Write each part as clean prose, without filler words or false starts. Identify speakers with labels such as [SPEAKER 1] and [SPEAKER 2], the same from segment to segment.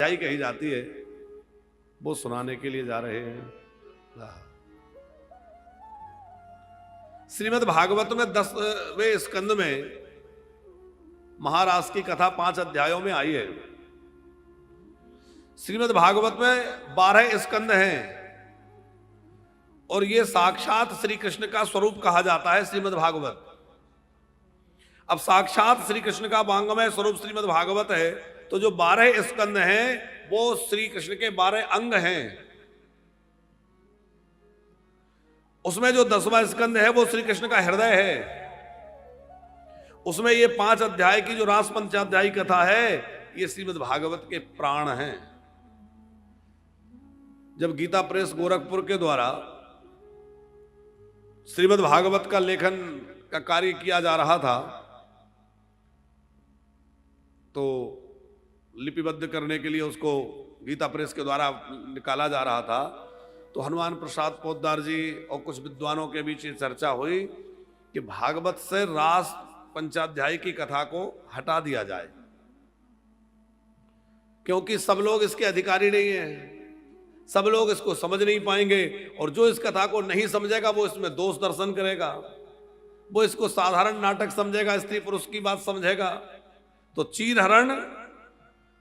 [SPEAKER 1] अध्याय कही जाती है वो सुनाने के लिए जा रहे हैं। श्रीमद् भागवत में 10वें स्कंद में महाराज की कथा 5 अध्यायों में आई है। श्रीमद् भागवत में 12 स्कंद हैं और ये साक्षात श्री कृष्ण का स्वरूप कहा जाता है श्रीमद् भागवत। अब साक्षात श्री कृष्ण का वांगमय स्वरूप श्रीमद् भागवत है, तो जो 12 स्कंद हैं वो श्री कृष्ण के 12 अंग हैं। उसमें जो 10वां स्कंद है वो श्री कृष्ण का हृदय है। उसमें ये 5 अध्याय की जो रास पंचाध्यायी कथा है ये श्रीमद् भागवत के प्राण हैं। जब गीता प्रेस गोरखपुर के द्वारा श्रीमद् भागवत का लेखन का कार्य किया जा रहा था तो लिपिबद्ध करने के लिए उसको गीता प्रेस के द्वारा निकाला जा रहा था, तो हनुमान प्रसाद पोद्दार जी और कुछ विद्वानों के बीच ये चर्चा हुई कि भागवत से रास पंचाध्यायी की कथा को हटा दिया जाए, क्योंकि सब लोग इसके अधिकारी नहीं हैं, सब लोग इसको समझ नहीं पाएंगे और जो इस कथा को नहीं समझेगा वो इसमें दोष दर्शन करेगा, वो इसको साधारण नाटक समझेगा, स्त्री पुरुष की बात समझेगा। तो चीरहरण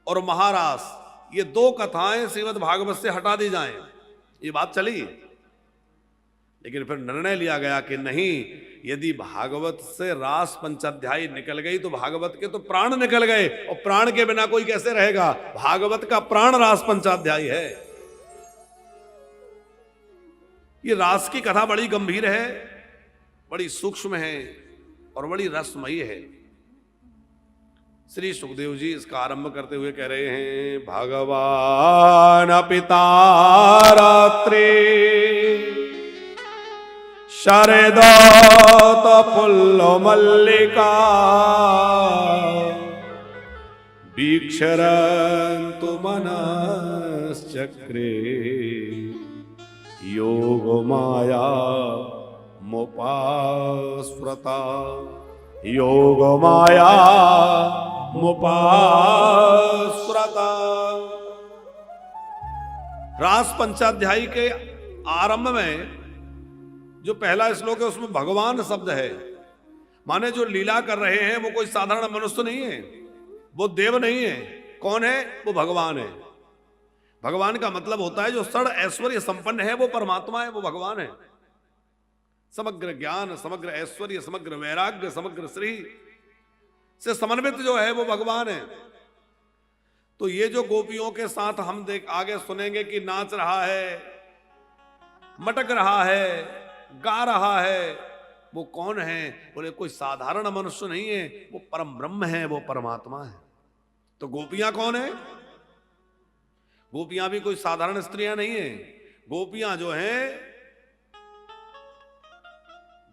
[SPEAKER 1] और महारास ये 2 कथाएं श्रीमद् भागवत से हटा दी जाएं, ये बात चली। लेकिन फिर निर्णय लिया गया कि नहीं, यदि भागवत से रास पंचाध्यायी निकल गई तो भागवत के तो प्राण निकल गए, और प्राण के बिना कोई कैसे रहेगा। भागवत का प्राण रास पंचाध्यायी है। ये रास की कथा बड़ी गंभीर है, बड़ी सूक्ष्म है और बड़ी रसमयी है। श्री सुखदेव जी इसका आरंभ करते हुए कह रहे हैं, भगवान पिता रात्रि शरदोत फुल्ल मल्लिका वीक्षरन्तु मनश्चक्रे योग माया मुपास्मृता योग माया मुपास्मृता। रास पंचाध्यायी के आरंभ में जो पहला श्लोक है उसमें भगवान शब्द है, माने जो लीला कर रहे हैं वो कोई साधारण मनुष्य नहीं है, वो देव नहीं है। कौन है? वो भगवान है। भगवान का मतलब होता है जो षड ऐश्वर्य संपन्न है वो परमात्मा है, वो भगवान है। समग्र ज्ञान, समग्र ऐश्वर्य, समग्र वैराग्य, समग्र श्री से समन्वित जो है वो भगवान है। तो ये जो गोपियों के साथ हम आगे सुनेंगे कि नाच रहा है, मटक रहा है, गा रहा है, वो कौन है? बोले कोई साधारण मनुष्य नहीं है, वो परम ब्रह्म है, वो परमात्मा है। तो गोपियां कौन है? गोपियां भी कोई साधारण स्त्रियां नहीं है। गोपियां जो हैं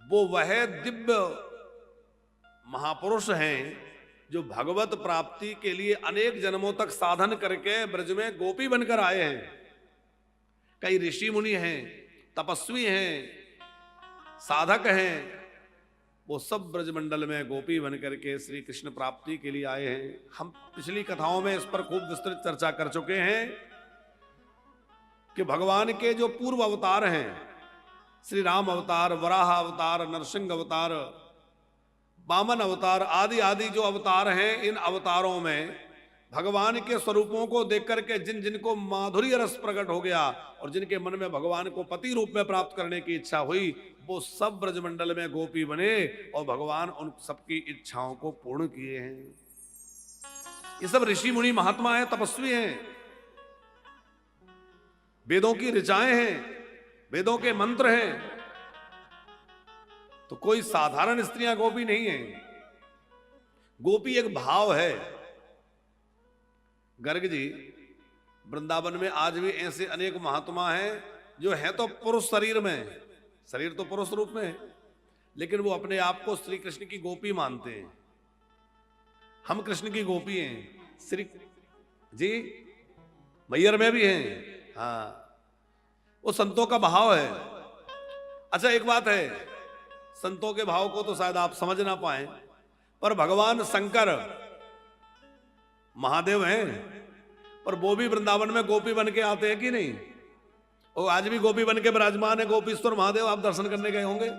[SPEAKER 1] वो वह दिव्य महापुरुष हैं जो भगवत प्राप्ति के लिए अनेक जन्मों तक साधन करके ब्रज में गोपी बनकर आए हैं। कई ऋषि मुनि हैं, तपस्वी हैं, साधक हैं, वो सब ब्रजमंडल में गोपी बनकर के श्री कृष्ण प्राप्ति के लिए आए हैं। हम पिछली कथाओं में इस पर खूब विस्तृत चर्चा कर चुके हैं कि भगवान के जो पूर्व अवतार हैं, श्री राम अवतार, वराह अवतार, नरसिंह अवतार, वामन अवतार आदि आदि जो अवतार हैं, इन अवतारों में भगवान के स्वरूपों को देख करके जिन जिनको माधुर्य रस प्रकट हो गया और जिनके मन में भगवान को पति रूप में प्राप्त करने की इच्छा हुई, वो सब ब्रजमंडल में गोपी बने और भगवान उन सबकी इच्छाओं को पूर्ण किए हैं। ये सब ऋषि मुनि महात्मा हैं, तपस्वी हैं, वेदों की ऋचाएं हैं, वेदों के मंत्र हैं। तो कोई साधारण स्त्रियां गोपी नहीं है। गोपी एक भाव है। गर्ग जी, वृंदावन में आज भी ऐसे अनेक महात्मा हैं जो है तो पुरुष शरीर में, शरीर तो पुरुष रूप में है, लेकिन वो अपने आप को श्री कृष्ण की गोपी मानते हैं। हम कृष्ण की गोपी हैं। श्री जी मैयर में भी हैं। हाँ, वो संतों का भाव है। अच्छा, एक बात है, संतों के भाव को तो शायद आप समझ ना पाए, पर भगवान शंकर महादेव हैं, पर वो भी वृंदावन में गोपी बन के आते हैं कि नहीं? वो आज भी गोपी बन के विराजमान है। गोपीश्वर महादेव आप दर्शन करने गए होंगे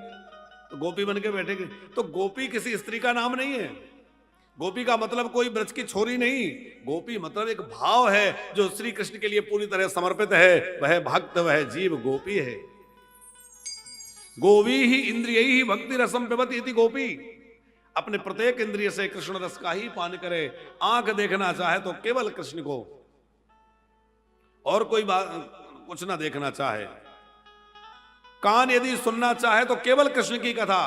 [SPEAKER 1] तो गोपी बन के बैठे। तो गोपी किसी स्त्री का नाम नहीं है। गोपी का मतलब कोई ब्रज की छोरी नहीं। गोपी मतलब एक भाव है जो श्री कृष्ण के लिए पूरी तरह समर्पित है। वह भक्त, वह जीव गोपी है। गोवी ही इंद्रिय ही भक्ति रसम पिबति इति गोपी। अपने प्रत्येक इंद्रिय से कृष्ण रस का ही पान करे। आंख देखना चाहे तो केवल कृष्ण को, और कोई बात कुछ ना देखना चाहे। कान यदि सुनना चाहे तो केवल कृष्ण की कथा,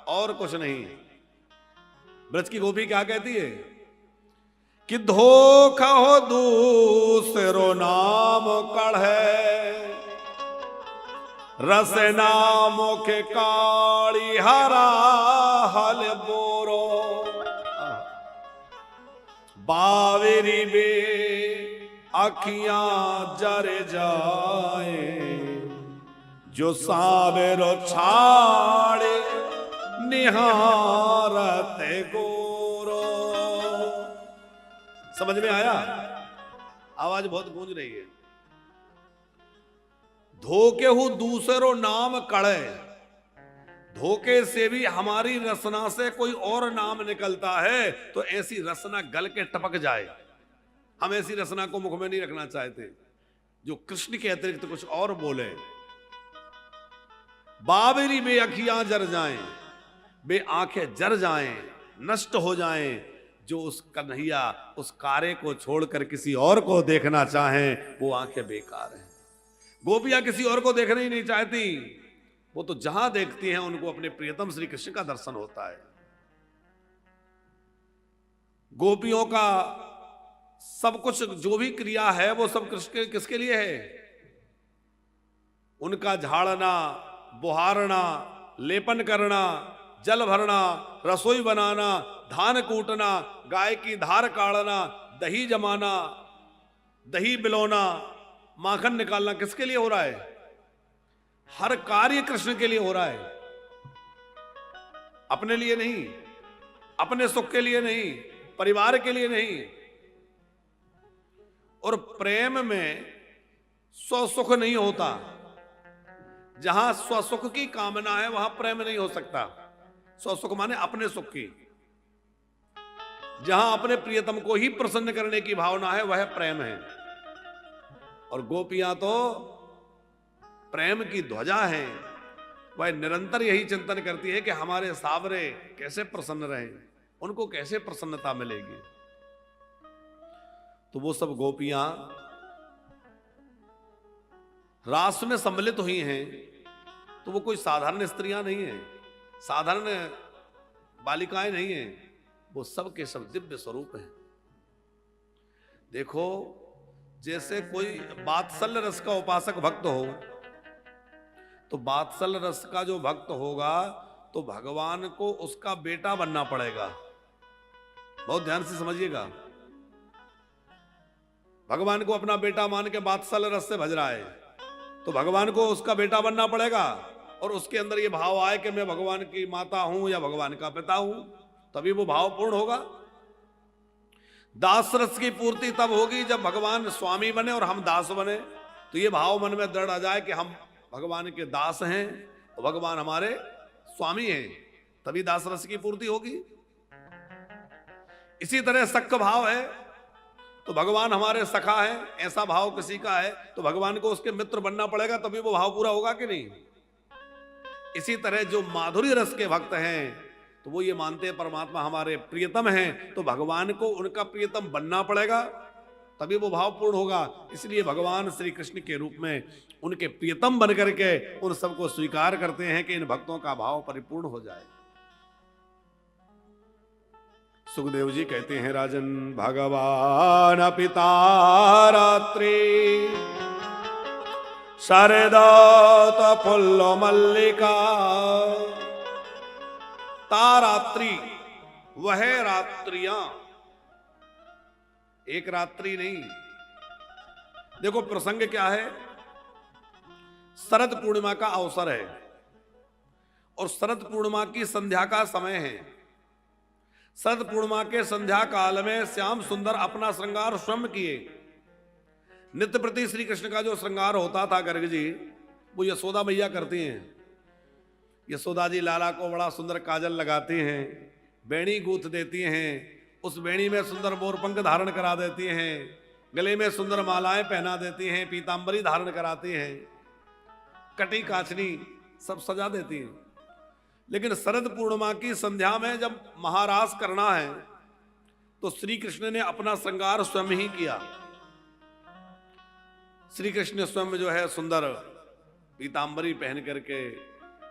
[SPEAKER 1] और कुछ नहीं। ब्रज की गोपी क्या कहती है कि धोखा हो दूसरो नाम कढ़े, रस नाम के काली हरा हल बोरो, बावेरी बे अखियां जर जाए, जो सावेरो छाड़े निहारत गोरो। समझ में आया? आवाज बहुत गूंज रही है। धोखे हूं दूसरो नाम कड़े। धोखे से भी हमारी रसना से कोई और नाम निकलता है तो ऐसी रसना गल के टपक जाए। हम ऐसी रसना को मुख में नहीं रखना चाहते जो कृष्ण के अतिरिक्त कुछ और बोले। बाबरी बे अखियां जर जाएं, बे आंखें जर जाएं, नष्ट हो जाएं, जो उस कन्हैया उस कारे को छोड़कर किसी और को देखना चाहें वो आंखें बेकार हैं। गोपियां किसी और को देखना ही नहीं चाहती। वो तो जहां देखती हैं उनको अपने प्रियतम श्री कृष्ण का दर्शन होता है। गोपियों का सब कुछ जो भी क्रिया है वो सब कृष्ण किसके लिए है? उनका झाड़ना, बुहारना, लेपन करना, जल भरना, रसोई बनाना, धान कूटना, गाय की धार काढ़ना, दही जमाना, दही बिलौना, माखन निकालना किसके लिए हो रहा है? हर कार्य कृष्ण के लिए हो रहा है, अपने लिए नहीं, अपने सुख के लिए नहीं, परिवार के लिए नहीं। और प्रेम में स्वसुख नहीं होता। जहां स्वसुख की कामना है वहां प्रेम नहीं हो सकता। स्वसुख माने अपने सुख की। जहां अपने प्रियतम को ही प्रसन्न करने की भावना है वह प्रेम है। और गोपियां तो प्रेम की ध्वजा है। वह निरंतर यही चिंतन करती है कि हमारे सावरे कैसे प्रसन्न रहें, उनको कैसे प्रसन्नता मिलेगी। तो वो सब गोपियां रास में सम्मिलित हुई हैं। तो वो कोई साधारण स्त्रियां नहीं है, साधारण बालिकाएं नहीं है। वो सब के सब दिव्य स्वरूप है। देखो, जैसे कोई वात्सल्य रस का उपासक भक्त हो तो वात्सल्य रस का जो भक्त होगा तो भगवान को उसका बेटा बनना पड़ेगा। बहुत ध्यान से समझिएगा। भगवान को अपना बेटा मान के वात्सल्य रस से भज रहा है तो भगवान को उसका बेटा बनना पड़ेगा। और उसके अंदर ये भाव आए कि मैं भगवान की माता हूं या भगवान का पिता हूं, तभी वो भाव पूर्ण होगा। दास रस की पूर्ति तब होगी जब भगवान स्वामी बने और हम दास बने। तो ये भाव मन में दृढ़ आ जाए कि हम भगवान के दास हैं और भगवान हमारे स्वामी हैं, तभी दास रस की पूर्ति होगी। इसी तरह सख्त भाव है तो भगवान हमारे सखा है, ऐसा भाव किसी का है तो भगवान को उसके मित्र बनना पड़ेगा, तभी वो भाव पूरा होगा कि नहीं। इसी तरह जो माधुर्य रस के भक्त हैं तो वो ये मानते हैं परमात्मा हमारे प्रियतम हैं, तो भगवान को उनका प्रियतम बनना पड़ेगा, तभी वो भाव पूर्ण होगा। इसलिए भगवान श्री कृष्ण के रूप में उनके प्रियतम बन करके उन सबको स्वीकार करते हैं कि इन भक्तों का भाव परिपूर्ण हो जाए। सुखदेव जी कहते हैं, राजन भगवान पिता रात्रि शरदत फुल्ल मल्लिका। तारात्रि वह रात्रियां, एक रात्रि नहीं। देखो प्रसंग क्या है, शरद पूर्णिमा का अवसर है और शरद पूर्णिमा की संध्या का समय है। शरद पूर्णिमा के संध्या काल में श्याम सुंदर अपना श्रृंगार स्वयं किए नित्य प्रति श्री कृष्ण का जो श्रृंगार होता था गर्ग जी, वो यशोदा मैया करती हैं। यशोदा जी लाला को बड़ा सुंदर काजल लगाती हैं, बेणी गूंथ देती हैं, उस बेणी में सुंदर मोरपंख धारण करा देती हैं, गले में सुंदर मालाएं पहना देती हैं, पीतांबरी धारण कराती हैं, कटी काचनी सब सजा देती हैं। लेकिन शरद पूर्णिमा की संध्या में जब महारास करना है तो श्री कृष्ण ने अपना श्रृंगार स्वयं ही किया। श्री कृष्ण स्वयं जो है सुंदर पीतांबरी पहन करके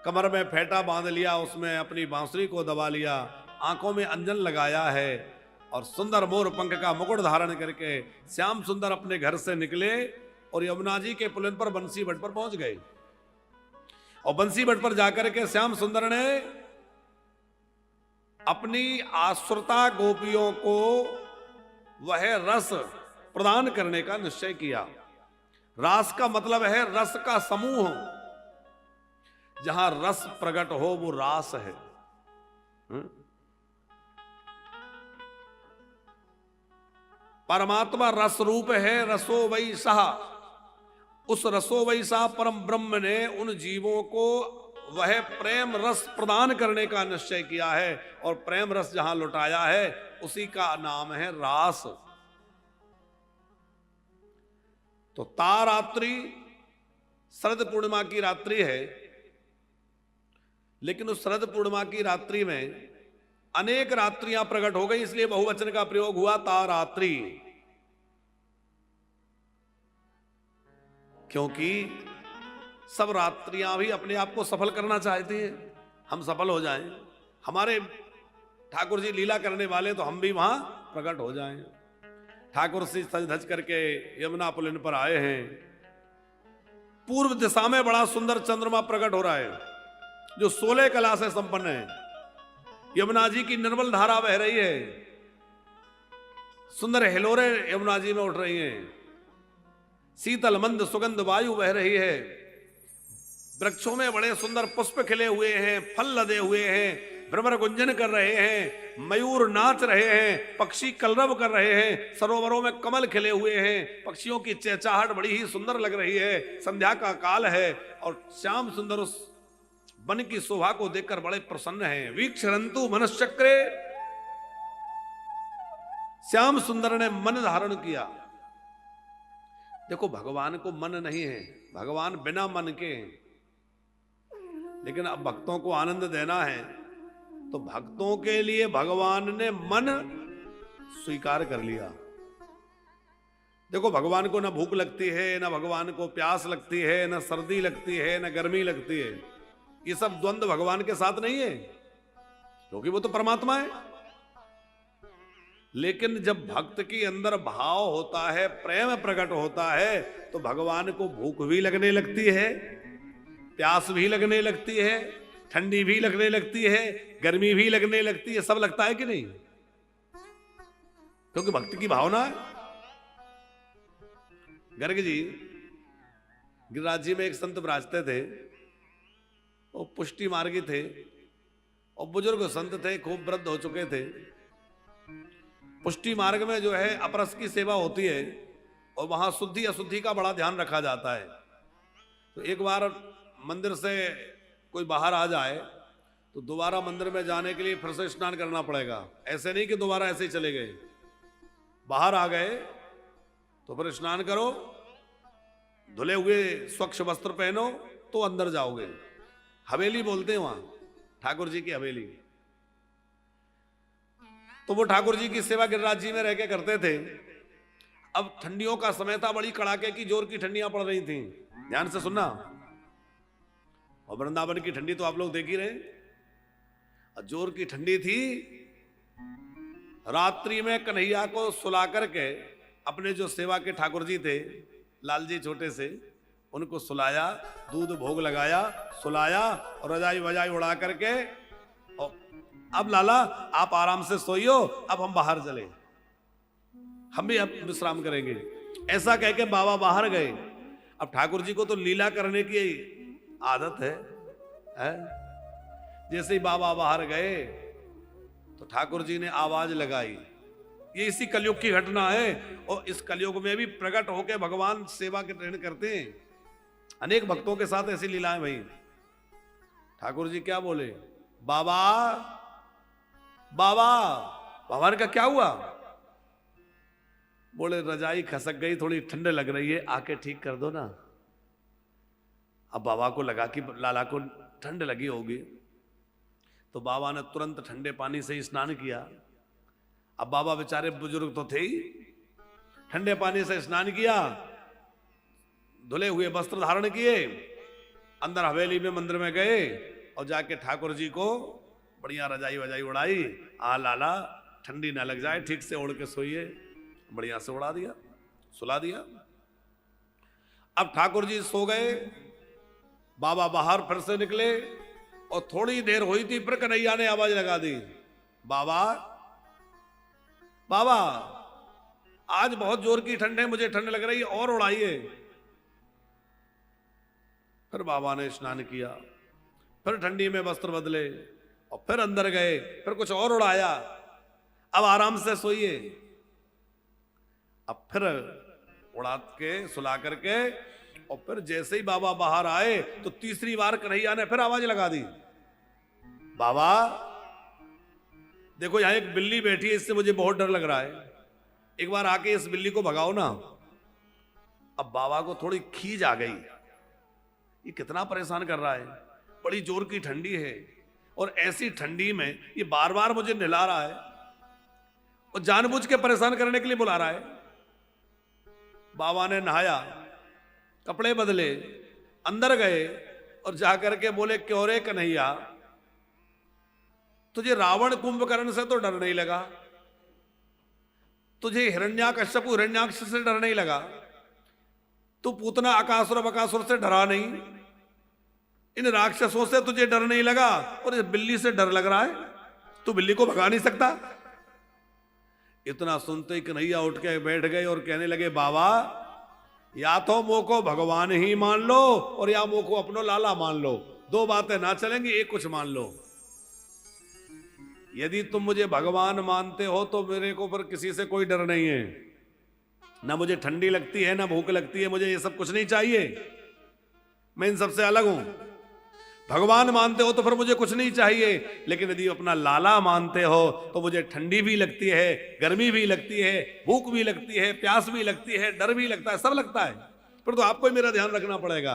[SPEAKER 1] कमर में फेंटा बांध लिया, उसमें अपनी बांसुरी को दबा लिया, आंखों में अंजन लगाया है और सुंदर मोर पंख का मुकुट धारण करके श्याम सुंदर अपने घर से निकले और यमुना जी के पुलिन पर बंसी बट पर पहुंच गए। और बंसी बट पर जाकर के श्याम सुंदर ने अपनी आश्रिता गोपियों को वह रस प्रदान करने का निश्चय किया। रास का मतलब है रस का समूह, जहां रस प्रकट हो वो रास है। परमात्मा रस रूप है, रसो वै सहा। उस रसो वै सहा परम ब्रह्म ने उन जीवों को वह प्रेम रस प्रदान करने का निश्चय किया है और प्रेम रस जहां लुटाया है उसी का नाम है रास। तो तारात्रि शरद पूर्णिमा की रात्रि है, लेकिन उस शरद पूर्णिमा की रात्रि में अनेक रात्रियां प्रकट हो गई, इसलिए बहुवचन का प्रयोग हुआ तारात्रि। क्योंकि सब रात्रियां भी अपने आप को सफल करना चाहती हैं, हम सफल हो जाएं, हमारे ठाकुर जी लीला करने वाले तो हम भी वहां प्रकट हो जाएं। ठाकुर से सज धज करके यमुना पुलिन पर आए हैं। पूर्व दिशा में बड़ा सुंदर चंद्रमा प्रकट हो रहा है, जो 16 कला से संपन्न है। यमुना जी की निर्मल धारा बह रही है, सुंदर हिलोरे यमुना जी में उठ रही हैं, शीतल मंद सुगंध वायु बह रही है, वृक्षों में बड़े सुंदर पुष्प खिले हुए हैं, फल लदे हुए हैं, भ्रमर गुंजन कर रहे हैं, मयूर नाच रहे हैं, पक्षी कलरव कर रहे हैं, सरोवरों में कमल खिले हुए हैं, पक्षियों की चहचहाहट बड़ी ही सुंदर लग रही है। संध्या का काल है और श्याम सुंदर उस वन की शोभा को देखकर बड़े प्रसन्न हैं। वीक्षरंतु मनश्चक्रे, श्याम सुंदर ने मन धारण किया। देखो भगवान को मन नहीं है, भगवान बिना मन के हैं, लेकिन अब भक्तों को आनंद देना है तो भक्तों के लिए भगवान ने मन स्वीकार कर लिया। देखो भगवान को ना भूख लगती है, ना भगवान को प्यास लगती है, ना सर्दी लगती है, ना गर्मी लगती है। ये सब द्वंद्व भगवान के साथ नहीं है, क्योंकि वो तो परमात्मा है। लेकिन जब भक्त के अंदर भाव होता है, प्रेम प्रकट होता है, तो भगवान को भूख भी लगने लगती है, प्यास भी लगने लगती है, ठंडी भी लगने लगती है, गर्मी भी लगने लगती है, सब लगता है कि नहीं? क्योंकि भक्ति की भावना है। गर्ग जी गिरिराज जी में एक संत विराजते थे, वो पुष्टि मार्गी थे और बुजुर्ग संत थे, खूब वृद्ध हो चुके थे। पुष्टि मार्ग में जो है अपरस की सेवा होती है और वहां शुद्धि अशुद्धि का बड़ा ध्यान रखा जाता है। तो एक बार मंदिर से कोई बाहर आ जाए तो दोबारा मंदिर में जाने के लिए फिर से स्नान करना पड़ेगा। ऐसे नहीं कि दोबारा ऐसे ही चले गए, बाहर आ गए तो फिर स्नान करो, धुले हुए स्वच्छ वस्त्र पहनो तो अंदर जाओगे। हवेली बोलते हैं वहां, ठाकुर जी की हवेली। तो वो ठाकुर जी की सेवा गिरिराज जी में रह के करते थे। अब ठंडियों का समय था, बड़ी कड़ाके की जोर की ठंडियां पड़ रही थी, ध्यान से सुनना। और वृंदावन की ठंडी तो आप लोग देख ही रहे, जोर की ठंडी थी। रात्रि में कन्हैया को सुला करके अपने जो सेवा के ठाकुर जी थे, लाल जी छोटे से, उनको सुलाया, दूध भोग लगाया, सुलाया और रजाई वजाई उड़ा करके, और अब लाला आप आराम से सोइयो, अब हम बाहर चले, हम भी अब विश्राम करेंगे। ऐसा कह के बाबा बाहर गए। अब ठाकुर जी को तो लीला करने की आदत है? जैसे ही बाबा बाहर गए तो ठाकुर जी ने आवाज लगाई, ये इसी कलयुग की घटना है। और इस कलयुग में भी प्रकट होकर भगवान सेवा के ट्रेन करते हैं। अनेक भक्तों के साथ ऐसी लीलाएं भाई। ठाकुर जी क्या बोले, बाबा बाबा। बाबा ने कहा क्या हुआ? बोले रजाई खसक गई, थोड़ी ठंड लग रही है, आके ठीक कर दो ना। अब बाबा को लगा कि लाला को ठंड लगी होगी, तो बाबा ने तुरंत ठंडे पानी से स्नान किया। अब बाबा बेचारे बुजुर्ग तो थे ही, ठंडे पानी से स्नान किया, धुले हुए वस्त्र धारण किए, अंदर हवेली में मंदिर में गए और जाके ठाकुर जी को बढ़िया रजाई वजाई उड़ाई। लाला ठंडी ना लग जाए, ठीक से ओढ़ के सोइए। बढ़िया से उड़ा दिया, सुला दिया। अब ठाकुर जी सो गए, बाबा बाहर फिर से निकले और थोड़ी देर हुई थी, फिर कन्हैया ने आवाज लगा दी, बाबा बाबा आज बहुत जोर की ठंड है, मुझे ठंड लग रही है, और उड़ाइए। फिर बाबा ने स्नान किया, फिर ठंडी में वस्त्र बदले और फिर अंदर गए, फिर कुछ और उड़ाया। अब आराम से सोइए। अब फिर उड़ा के सुला करके और फिर जैसे ही बाबा बाहर आए तो तीसरी बार कन्हैया ने फिर आवाज लगा दी, बाबा देखो यहां एक बिल्ली बैठी है, इससे मुझे बहुत डर लग रहा है, एक बार आके इस बिल्ली को भगाओ ना। अब बाबा को थोड़ी खीज आ गई, ये कितना परेशान कर रहा है, बड़ी जोर की ठंडी है और ऐसी ठंडी में ये बार बार मुझे नहला रहा है और जानबूझ के परेशान करने के लिए बुला रहा है। बाबा ने नहाया, कपड़े बदले, अंदर गए और जाकर के बोले, क्यों रे कन्हैया, तुझे रावण कुंभकर्ण से तो डर नहीं लगा, तुझे हिरण्याकश्यपु हिरण्याक्ष से डर नहीं लगा, तू पूतना अकासुर बकासुर से डरा नहीं, इन राक्षसों से तुझे डर नहीं लगा और इस बिल्ली से डर लग रहा है, तू बिल्ली को भगा नहीं सकता। इतना सुनते ही कन्हैया उठ के बैठ गए और कहने लगे, बाबा या तो मुंह को भगवान ही मान लो और या मुंह को अपनो लाला मान लो, दो बातें ना चलेंगी, एक कुछ मान लो। यदि तुम मुझे भगवान मानते हो तो मेरे को पर किसी से कोई डर नहीं है, ना मुझे ठंडी लगती है ना भूख लगती है, मुझे ये सब कुछ नहीं चाहिए, मैं इन सबसे अलग हूं। भगवान मानते हो तो फिर मुझे कुछ नहीं चाहिए, लेकिन यदि अपना लाला मानते हो तो मुझे ठंडी भी लगती है, गर्मी भी लगती है, भूख भी लगती है, प्यास भी लगती है, डर भी लगता है, सब लगता है, फिर तो आपको ही मेरा ध्यान रखना पड़ेगा।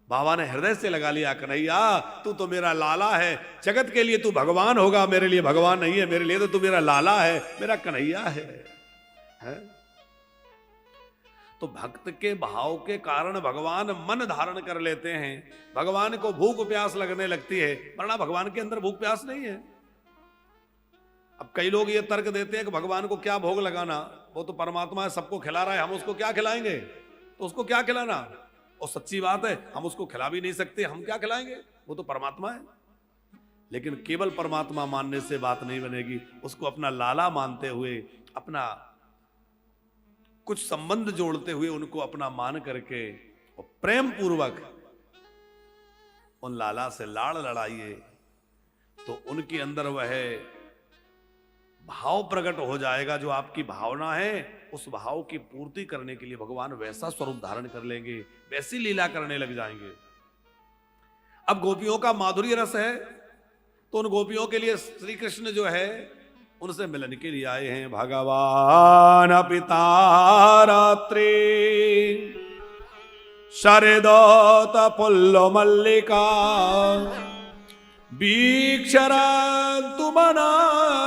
[SPEAKER 1] बाबा ने हृदय से लगा लिया, कन्हैया तू तो मेरा लाला है, जगत के लिए तू भगवान होगा, मेरे लिए भगवान नहीं है, मेरे लिए तो तू मेरा लाला है, मेरा कन्हैया है? तो भक्त के भाव के कारण भगवान मन धारण कर लेते हैं, भगवान को भूख प्यास लगने लगती है, वरना भगवान के अंदर भूख प्यास नहीं है। अब कई लोग ये तर्क देते हैं कि भगवान को क्या भोग लगाना, वो तो परमात्मा है, सबको खिला रहा है, हम उसको क्या खिलाएंगे, तो उसको क्या खिलाना। और सच्ची बात है, हम उसको खिला भी नहीं सकते, हम क्या खिलाएंगे, वो तो परमात्मा है। लेकिन केवल परमात्मा मानने से बात नहीं बनेगी, उसको अपना लाला मानते हुए, अपना कुछ संबंध जोड़ते हुए उनको अपना मान करके और प्रेम पूर्वक उन लाला से लाड़ लड़ाइए, तो उनके अंदर वह भाव प्रकट हो जाएगा, जो आपकी भावना है उस भाव की पूर्ति करने के लिए भगवान वैसा स्वरूप धारण कर लेंगे, वैसी लीला करने लग जाएंगे। अब गोपियों का माधुर्य रस है, तो उन गोपियों के लिए श्री कृष्ण जो है उनसे मिलन के लिए आए हैं। भगवान पिता रात्रि शरदोत पुल्लो मल्लिका वीक्षरन्तु मनश्चक्रे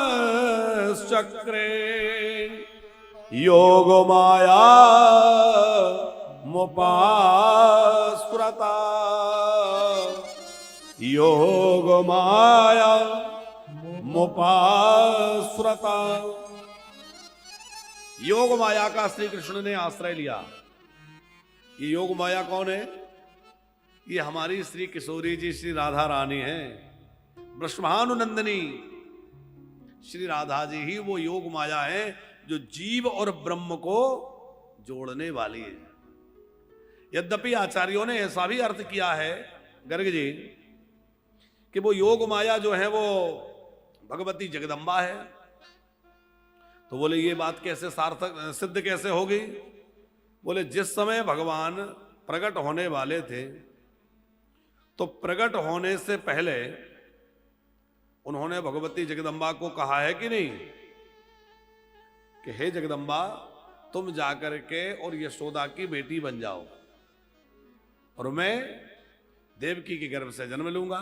[SPEAKER 1] योग माया मुपास्फुरता योग माया मुपास्फुरता। योग माया का श्री कृष्ण ने आश्रय लिया। ये योग माया कौन है? ये हमारी श्री किशोरी जी श्री राधा रानी हैं, ब्रह्मानुनंदिनी श्री राधा जी ही वो योग माया है जो जीव और ब्रह्म को जोड़ने वाली है। यद्यपि आचार्यों ने ऐसा भी अर्थ किया है गर्ग जी कि वो योग माया जो है वो भगवती जगदम्बा है। तो तो बोले ये बात कैसे सार्थक सिद्ध कैसे होगी? बोले जिस समय भगवान प्रकट होने वाले थे तो प्रकट होने से पहले उन्होंने भगवती जगदम्बा को कहा है कि नहीं कि हे जगदम्बा तुम जाकर के और यशोदा की बेटी बन जाओ और मैं देवकी के गर्भ से जन्म लूंगा।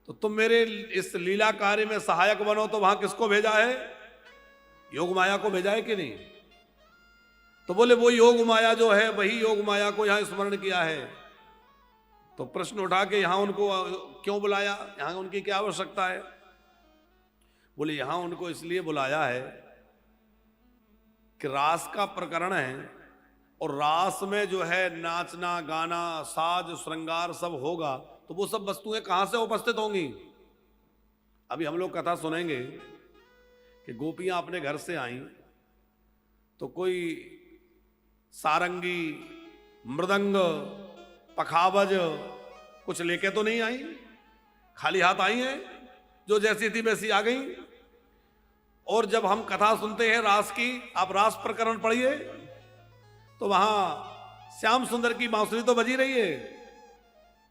[SPEAKER 1] तो तुम मेरे इस लीला कार्य में सहायक बनो। तो वहां किसको भेजा है? योग माया को भेजा है कि नहीं? तो बोले वो योग माया जो है वही योग माया को यहां स्मरण किया है। तो प्रश्न उठा के यहां उनको क्यों बुलाया? यहां उनकी क्या आवश्यकता है? बोले यहां उनको इसलिए बुलाया है कि रास का प्रकरण है और रास में जो है नाचना गाना साज श्रृंगार सब होगा। तो वो सब वस्तुएं कहां से उपस्थित होंगी? अभी हम लोग कथा सुनेंगे कि गोपियां अपने घर से आईं तो कोई सारंगी मृदंग पखावज कुछ लेके तो नहीं आई, खाली हाथ आई हैं। जो जैसी थी वैसी आ गई। और जब हम कथा सुनते हैं रास की, आप रास प्रकरण पढ़िए तो वहां श्याम सुंदर की बांसुरी तो बजी रही है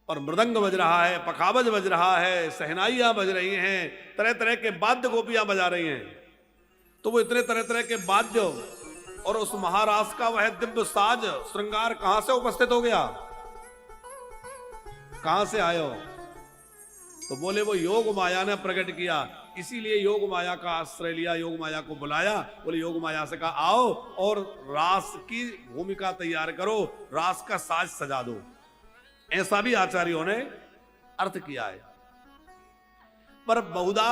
[SPEAKER 1] और मृदंग बज रहा है, पखावज बज रहा है, सहनाइयां बज रही हैं, तरह तरह के वाद्य गोपियां बजा रही हैं। तो वो इतने तरह तरह के वाद्य और उस महारास का वह दिव्य साज श्रृंगार कहां से उपस्थित हो गया? कहां से आयो? तो बोले वो योग माया ने प्रकट किया, इसीलिए योग माया का आश्रय लिया, योग माया को बुलाया। बोले योग माया से कहा आओ और रास की भूमिका तैयार करो, रास का साज सजा दो। ऐसा भी आचार्यों ने अर्थ किया है। पर बहुधा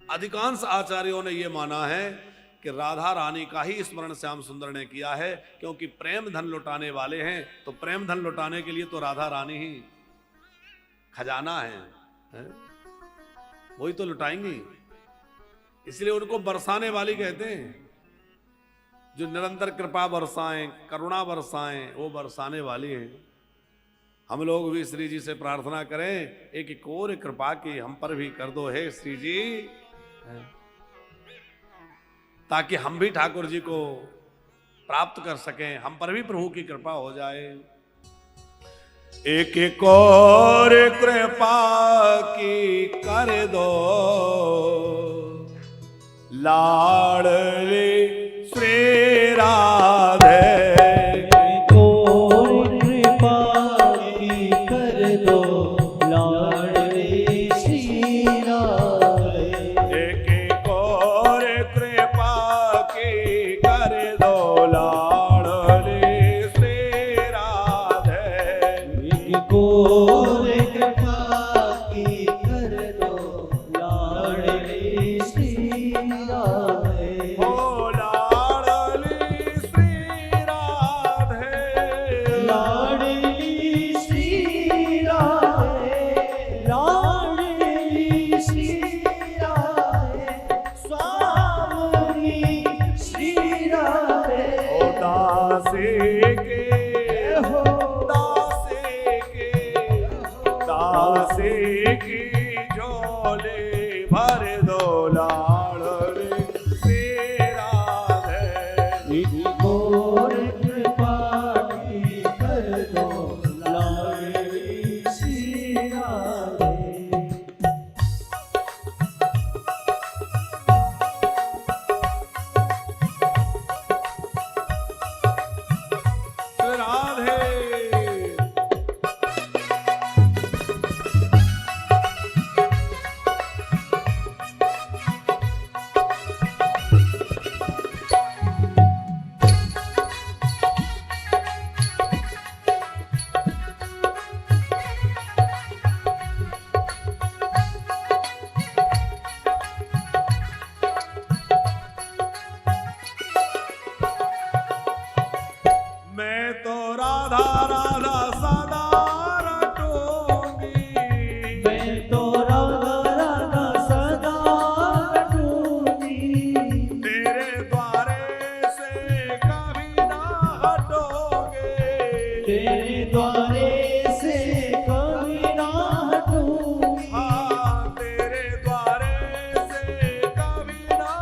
[SPEAKER 1] अधिकांश आचार्यों ने यह माना है कि राधा रानी का ही स्मरण श्याम सुंदर ने किया है, क्योंकि प्रेम धन लुटाने वाले हैं। तो प्रेम धन लुटाने के लिए तो राधा रानी ही खजाना है? वही तो लुटाएंगी। इसलिए उनको बरसाने वाली कहते हैं, जो निरंतर कृपा बरसाएं, करुणा बरसाएं, वो बरसाने वाली हैं। हम लोग भी श्री जी से प्रार्थना करें एक और कृपा की हम पर भी कर दो हे श्री जी, ताकि हम भी ठाकुर जी को प्राप्त कर सकें, हम पर भी प्रभु की कृपा हो जाए। एक और कृपा की कर दो लाडली श्री राधे।
[SPEAKER 2] एक और कृपा की कर दो लाडली श्री राधे।
[SPEAKER 1] एक और कृपा की कर दो लाडली श्री राधे।
[SPEAKER 2] एक और कृपा की कर दो लाडली श्री राधे।
[SPEAKER 1] ओ लाडली श्री राधे,
[SPEAKER 2] लाडली श्री राधे, लाडली श्री राधे, स्वामी श्री राधे।
[SPEAKER 1] ओ दासी के
[SPEAKER 2] हो
[SPEAKER 1] दासी की झोली भर दो लाडली श्री राधे।
[SPEAKER 2] एक और कृपा की कर दो लाडली श्री राधे।
[SPEAKER 1] श्री राधे। मैं तो राधा राधा सदा रटूंगी।
[SPEAKER 2] मैं तो राधा राधा सदा रटूंगी।
[SPEAKER 1] तेरे द्वारे से कभी ना हटोगे।
[SPEAKER 2] तेरे द्वारे से कभी ना हटूंगी।
[SPEAKER 1] हाँ तेरे द्वारे से कभी ना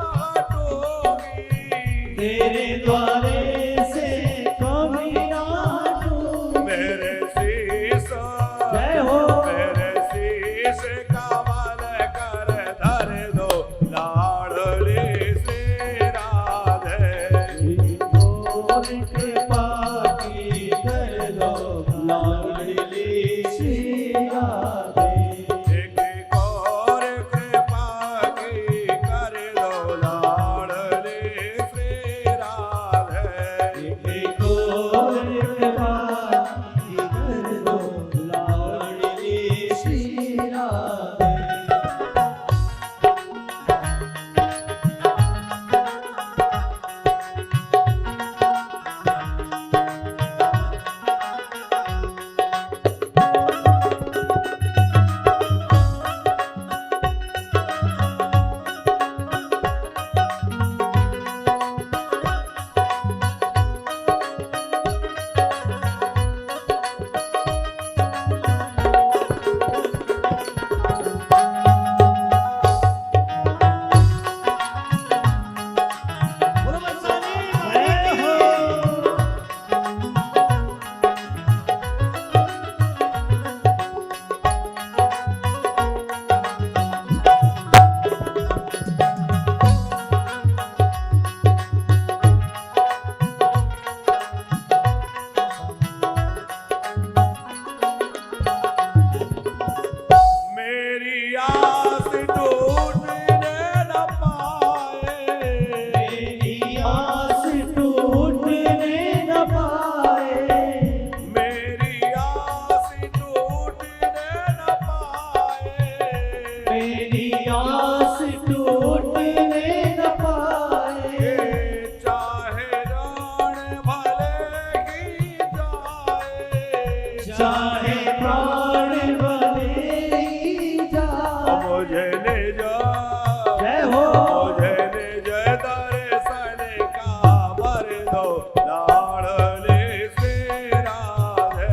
[SPEAKER 1] भर दो लाडले श्री राधे।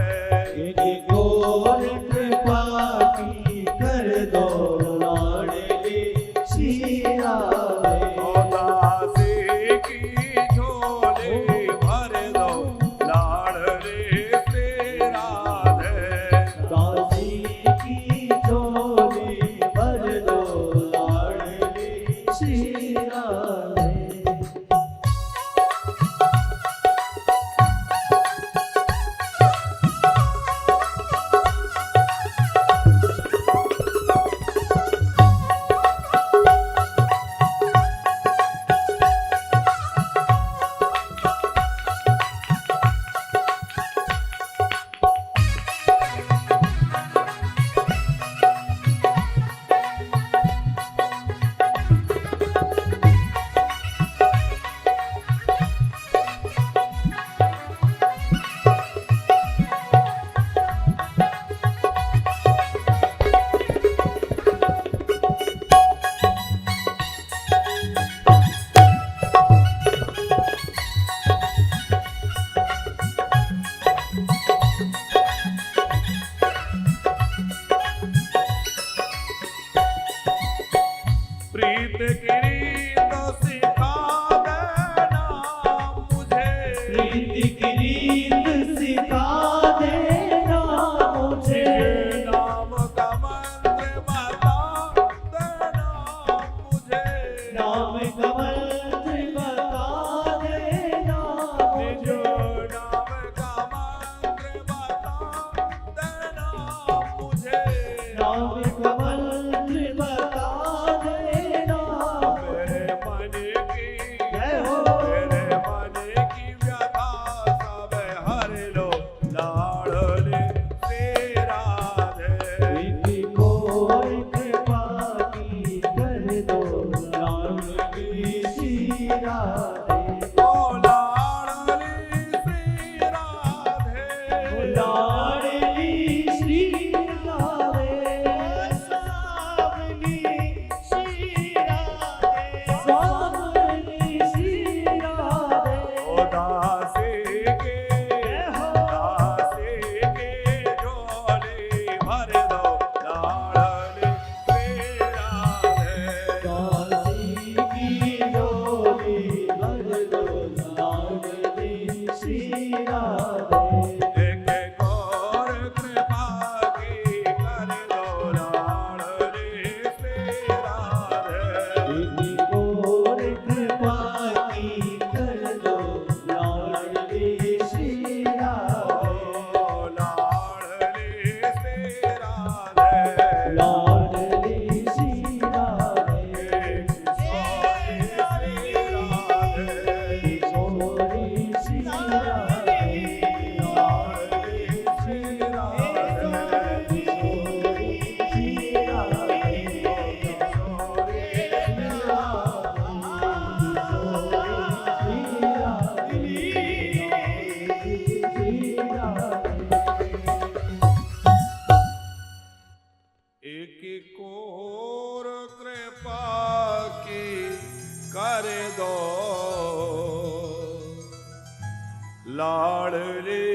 [SPEAKER 2] एक और कृपा की कर दो लाडली श्री राधे।
[SPEAKER 1] दासी की झोली भर दो लाडले श्री राधे।
[SPEAKER 2] दासी की झोली भर दो लाडली श्री राधे।
[SPEAKER 1] प्रीत की तो सिखा देना मुझे।
[SPEAKER 2] प्रीति की रीत सिखा देना मुझे।
[SPEAKER 1] नाम का मंत्र बता देना मुझे।
[SPEAKER 2] नाम का मंत्र बता देना मुझे।
[SPEAKER 1] नाम का मंत्र बता देना मुझे।
[SPEAKER 2] नाम का मंत्र बता देना।
[SPEAKER 1] मेरे मन की
[SPEAKER 2] जय हो।
[SPEAKER 1] मेरे मन की व्यथा सब हर लो लाडले श्री राधे।
[SPEAKER 2] प्रीति को कृपा की कर दो लाडली श्री राधे।
[SPEAKER 1] ओ लाडली श्री राधे।
[SPEAKER 2] लाडली श्री राधे। सावली श्री राधे। सावली श्री राधे।
[SPEAKER 1] ओ दासी के झोली भर दो लाडली श्री राधे।
[SPEAKER 2] दासी की झोली भर दो लाडली श्री राधे।
[SPEAKER 1] एक और कृपा की कर दो लाडली श्री राधे।
[SPEAKER 2] एक और कृपा की कर दो लाडली श्री राधे।
[SPEAKER 1] ओ लाडली श्री राधे।
[SPEAKER 2] लाडली श्री राधे।
[SPEAKER 1] सोई श्री राधे।
[SPEAKER 2] सोरी श्री राधे।
[SPEAKER 1] लाडली श्री राधे।
[SPEAKER 2] सोरी श्री राधे।
[SPEAKER 1] एक और कृपा की कर दो लाडली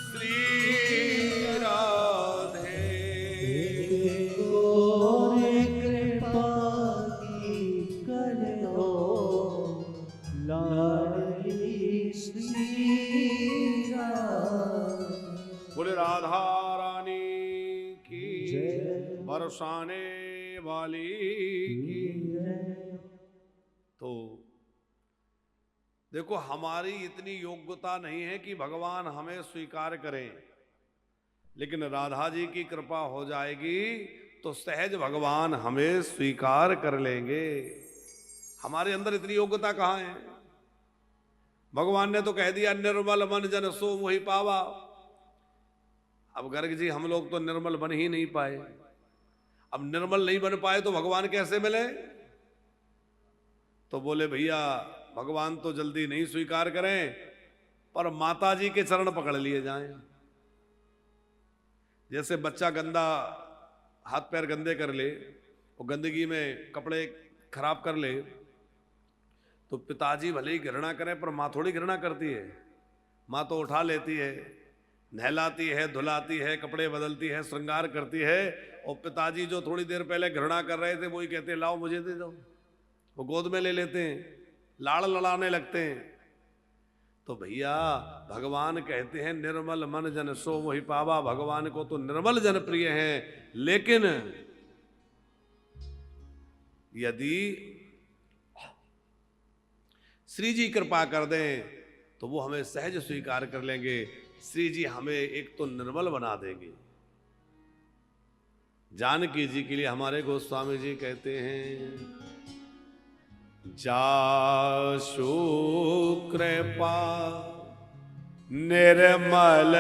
[SPEAKER 1] श्री राधे।
[SPEAKER 2] और कृपा की कर दो लाडली श्री राधे।
[SPEAKER 1] बोले राधा रानी की
[SPEAKER 2] जय।
[SPEAKER 1] बरसाने वाली की। तो देखो हमारी इतनी योग्यता नहीं है कि भगवान हमें स्वीकार करें, लेकिन राधा जी की कृपा हो जाएगी तो सहज भगवान हमें स्वीकार कर लेंगे। हमारे अंदर इतनी योग्यता कहाँ है? भगवान ने तो कह दिया निर्मल मन जन सो मोहि पावा। अब गर्ग जी हम लोग तो निर्मल बन ही नहीं पाए। अब निर्मल नहीं बन पाए तो भगवान कैसे मिले? तो बोले भैया भगवान तो जल्दी नहीं स्वीकार करें, पर माता जी के चरण पकड़ लिए जाएं। जैसे बच्चा गंदा हाथ पैर गंदे कर ले, वो गंदगी में कपड़े खराब कर ले, तो पिताजी भले ही घृणा करें पर माँ थोड़ी घृणा करती है। माँ तो उठा लेती है, नहलाती है, धुलाती है, कपड़े बदलती है, श्रृंगार करती है। और पिताजी जो थोड़ी देर पहले घृणा कर रहे थे वही कहते हैं लाओ मुझे दे दो, वो गोद में ले लेते हैं, लाड़ लड़ाने लगते हैं। तो भैया भगवान कहते हैं निर्मल मन जन सो मोहि पावा। भगवान को तो निर्मल जन प्रिय हैं, लेकिन यदि श्री जी कृपा कर दें तो वो हमें सहज स्वीकार कर लेंगे। श्री जी हमें एक तो निर्मल बना देंगे। जानकी जी के लिए हमारे गोस्वामी जी कहते हैं जासु कृपा निर्मल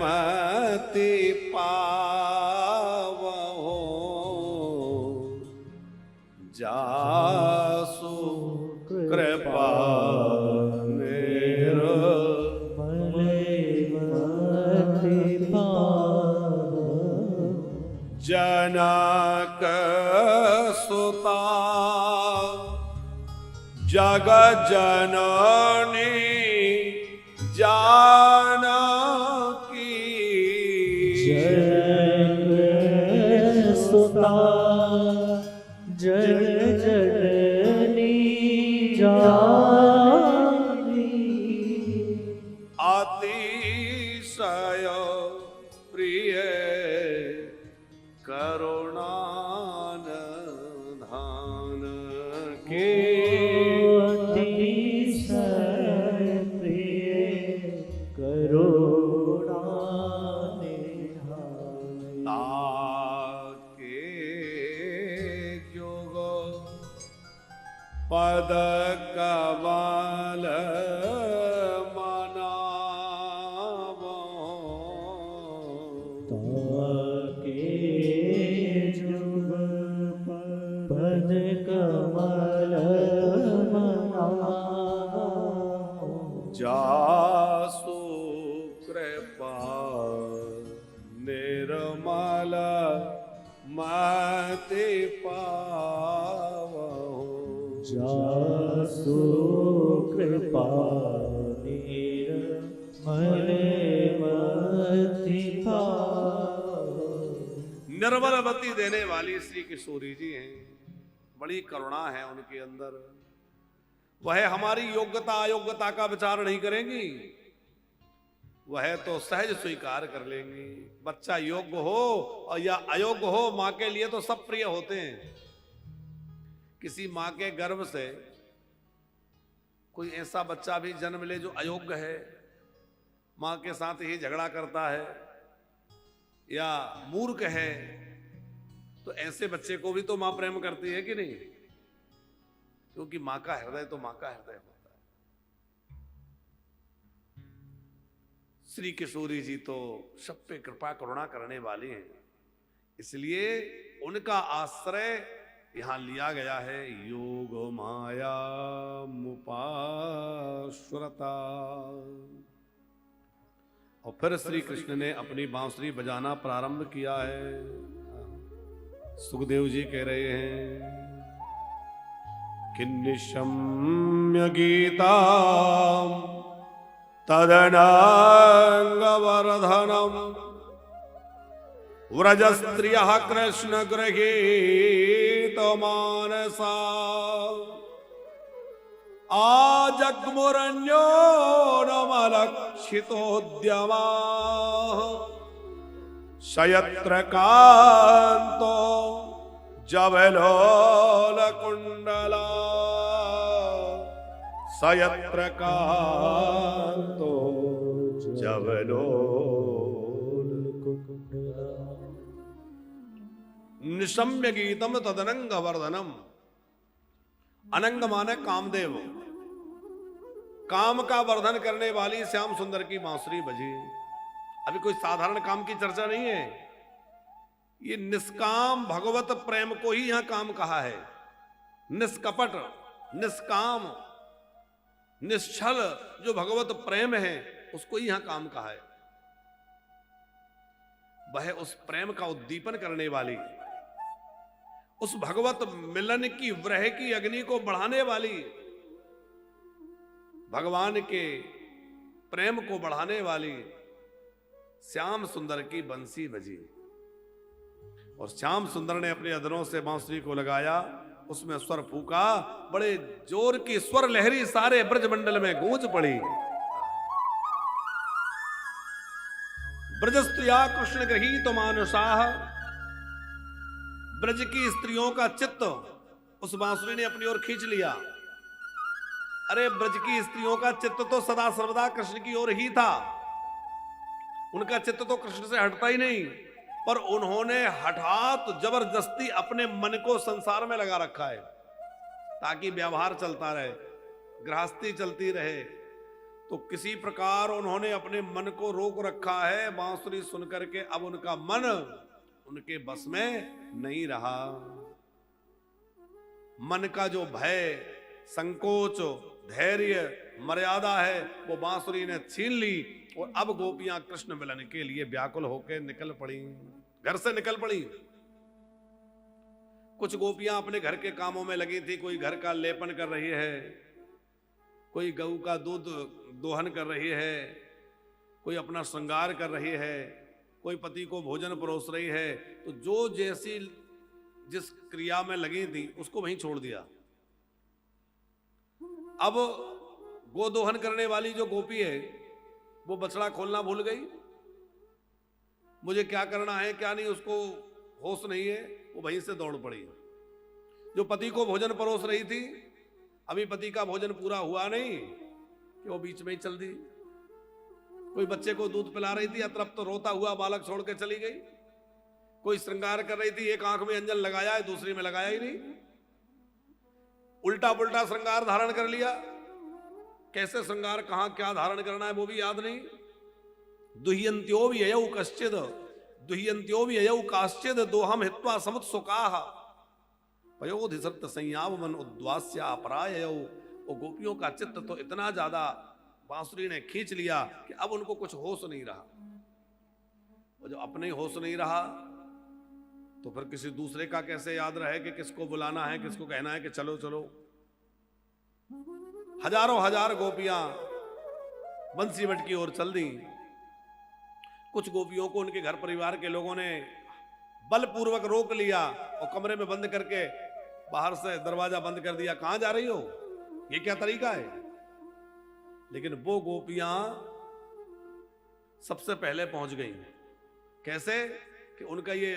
[SPEAKER 1] मति पावो, जासु कृपा जनक सुता जग जननी जानकी,
[SPEAKER 2] जनक सुता जग जननी जानकी,
[SPEAKER 1] अतिशय प्रिय करुणानधान के,
[SPEAKER 2] अतिशय प्रिय करुणानिधान,
[SPEAKER 1] ताके जोग पद कमल
[SPEAKER 2] पद कमल
[SPEAKER 1] जासु कृपा निर्मल मति पावो,
[SPEAKER 2] जासु कृपा निर्मल मति पावो।
[SPEAKER 1] निर्मल मति देने वाली श्री किशोरी जी हैं। बड़ी करुणा है उनके अंदर। वह हमारी योग्यता अयोग्यता का विचार नहीं करेंगी, वह तो सहज स्वीकार कर लेंगी। बच्चा योग्य हो और या अयोग्य हो, मां के लिए तो सब प्रिय होते हैं। किसी मां के गर्भ से कोई ऐसा बच्चा भी जन्म ले जो अयोग्य है, मां के साथ ही झगड़ा करता है या मूर्ख है, तो ऐसे बच्चे को भी तो मां प्रेम करती है कि नहीं? क्योंकि मां का हृदय तो मां का हृदय होता है। श्री किशोरी जी तो सब पे कृपा करुणा करने वाली हैं, इसलिए उनका आश्रय यहां लिया गया है। योग माया मुपाश्रता। और फिर श्री कृष्ण ने अपनी बांसुरी बजाना प्रारंभ किया है। सुखदेव जी कह रहे हैं किन्निशम्य गीता तदनांगवर्धनम व्रज स्त्रियः कृष्ण गृहीत मानसा आजग्मुरन्यो नमलक्षितोद्यमा शयत्र कांतो जवलोलकुंडला शयत्र कांतो जवलोलकुंडला। निशम्य गीतम तदनंग वर्धनम। अनंग माने कामदेव, काम का वर्धन करने वाली श्याम सुंदर की बांसुरी बजी। अभी कोई साधारण काम की चर्चा नहीं है, ये निष्काम भगवत प्रेम को ही यहां काम कहा है। निष्कपट, निष्काम, निश्चल जो भगवत प्रेम है उसको ही यहां काम कहा है। वह उस प्रेम का उद्दीपन करने वाली, उस भगवत मिलन की व्रह की अग्नि को बढ़ाने वाली भगवान के प्रेम को बढ़ाने वाली श्याम सुंदर की बंसी बजी और श्याम सुंदर ने अपने अधरों से बांसुरी को लगाया, उसमें स्वर फूका, बड़े जोर की स्वर लहरी सारे ब्रजमंडल में गूंज पड़ी। ब्रजस्त्रिया कृष्ण गृहीत मानुषाः, ब्रज की स्त्रियों का चित्त उस बांसुरी ने अपनी ओर खींच लिया। अरे ब्रज की स्त्रियों का चित्त तो सदा सर्वदा कृष्ण की ओर ही था, उनका चित्त तो कृष्ण से हटता ही नहीं, पर उन्होंने हठात जबरदस्ती अपने मन को संसार में लगा रखा है ताकि व्यवहार चलता रहे, गृहस्थी चलती रहे। तो किसी प्रकार उन्होंने अपने मन को रोक रखा है। बांसुरी सुनकर के अब उनका मन उनके बस में नहीं रहा। मन का जो भय, संकोच, धैर्य, मर्यादा है वो बांसुरी ने छीन ली और अब गोपियां कृष्ण मिलन के लिए व्याकुल होकर निकल पड़ी, घर से निकल पड़ी। कुछ गोपियां अपने घर के कामों में लगी थी, कोई घर का लेपन कर रही है, कोई गऊ का दूध दोहन कर रही है, कोई अपना श्रृंगार कर रही है, कोई पति को भोजन परोस रही है। तो जो जैसी जिस क्रिया में लगी थी उसको वहीं छोड़ दिया। अब गोदोहन करने वाली जो गोपी है वो बछड़ा खोलना भूल गई, मुझे क्या करना है क्या नहीं उसको होश नहीं है, वो वहीं से दौड़ पड़ी। जो पति को भोजन परोस रही थी, अभी पति का भोजन पूरा हुआ नहीं कि वो बीच में ही चल दी। कोई बच्चे को दूध पिला रही थी, अतरप्त तो रोता हुआ बालक छोड़ के चली गई। कोई श्रृंगार कर रही थी, एक आंख में अंजन लगाया है, दूसरी में लगाया ही नहीं, उल्टा पुल्टा श्रृंगार धारण कर लिया। कैसे श्रृंगार, कहां क्या धारण करना है वो भी याद नहीं। दुह्यंत्यो व्ययौ कश्चिद, दुह्यंत्यो व्ययौ काश्चिद दोहम हित्वा समुत्सुकाः पयोधिसर्त संयाम मन उद्वास्य अपराययौ। वो गोपियों का चित्त तो इतना ज्यादा बांसुरी ने खींच लिया कि अब उनको कुछ होश नहीं रहा। और जो अपने होश नहीं रहा तो फिर किसी दूसरे का कैसे याद रहे कि किसको बुलाना है, किसको कहना है कि चलो चलो। हजारों हजार गोपियां बंसीवट की ओर चल दी। कुछ गोपियों को उनके घर परिवार के लोगों ने बलपूर्वक रोक लिया और कमरे में बंद करके बाहर से दरवाजा बंद कर दिया। कहां जा रही हो, ये क्या तरीका है। लेकिन वो गोपियां सबसे पहले पहुंच गई। कैसे कि उनका ये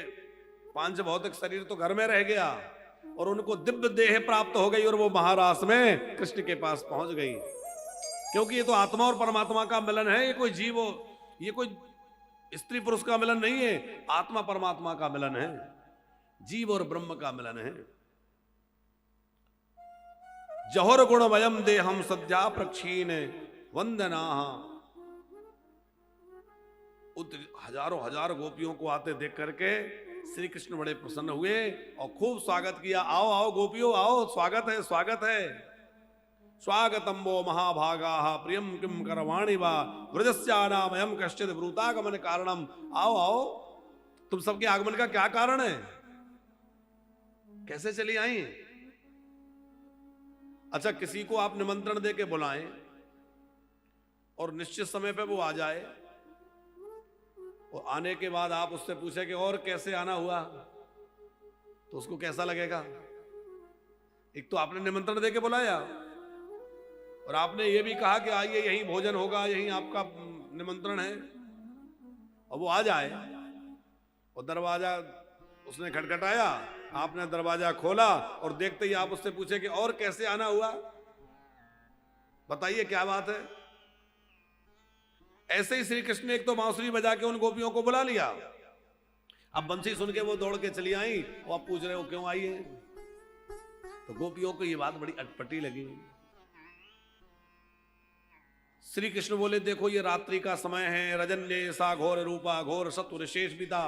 [SPEAKER 1] पांच भौतिक शरीर तो घर में रह गया और उनको दिव्य देह प्राप्त हो गई और वो महारास में कृष्ण के पास पहुंच गई। क्योंकि ये तो आत्मा और परमात्मा का मिलन है, ये कोई जीव, ये कोई स्त्री पुरुष का मिलन नहीं है, आत्मा परमात्मा का मिलन है, जीव और ब्रह्म का मिलन है। जहोर गुणमयम देहम सद्या प्रक्षीण वंदना। हजारों हजार गोपियों को आते देख करके श्री कृष्ण बड़े प्रसन्न हुए और खूब स्वागत किया। आओ आओ गोपियों आओ, स्वागत है स्वागत है। स्वागतम वो महाभागा प्रियम किम करवाणी वा व्रजस्यानामयम कश्चित ब्रूतागमन कारणम। आओ आओ, तुम सबके आगमन का क्या कारण है, कैसे चली आई। अच्छा, किसी को आप निमंत्रण दे के बुलाएं और निश्चित समय पे वो आ जाए और आने के बाद आप उससे पूछे कि और कैसे आना हुआ, तो उसको कैसा लगेगा। एक तो आपने निमंत्रण दे के बुलाया और आपने ये भी कहा कि आइए यहीं भोजन होगा, यहीं आपका निमंत्रण है, और वो आ जाए और दरवाजा उसने खटखटाया, आपने दरवाजा खोला और देखते ही आप उससे पूछे कि और कैसे आना हुआ, बताइए क्या बात है। ऐसे ही श्री कृष्ण ने एक तो बांसुरी बजा के उन गोपियों को बुला लिया। अब बंसी सुन के वो दौड़ के चली आई और आप पूछ रहे हो क्यों आई है। तो गोपियों को ये बात बड़ी अटपटी लगी। श्री कृष्ण बोले, देखो ये रात्रि का समय है, रजन्य सा घोर रूपा घोर सत्वर शेष पिता,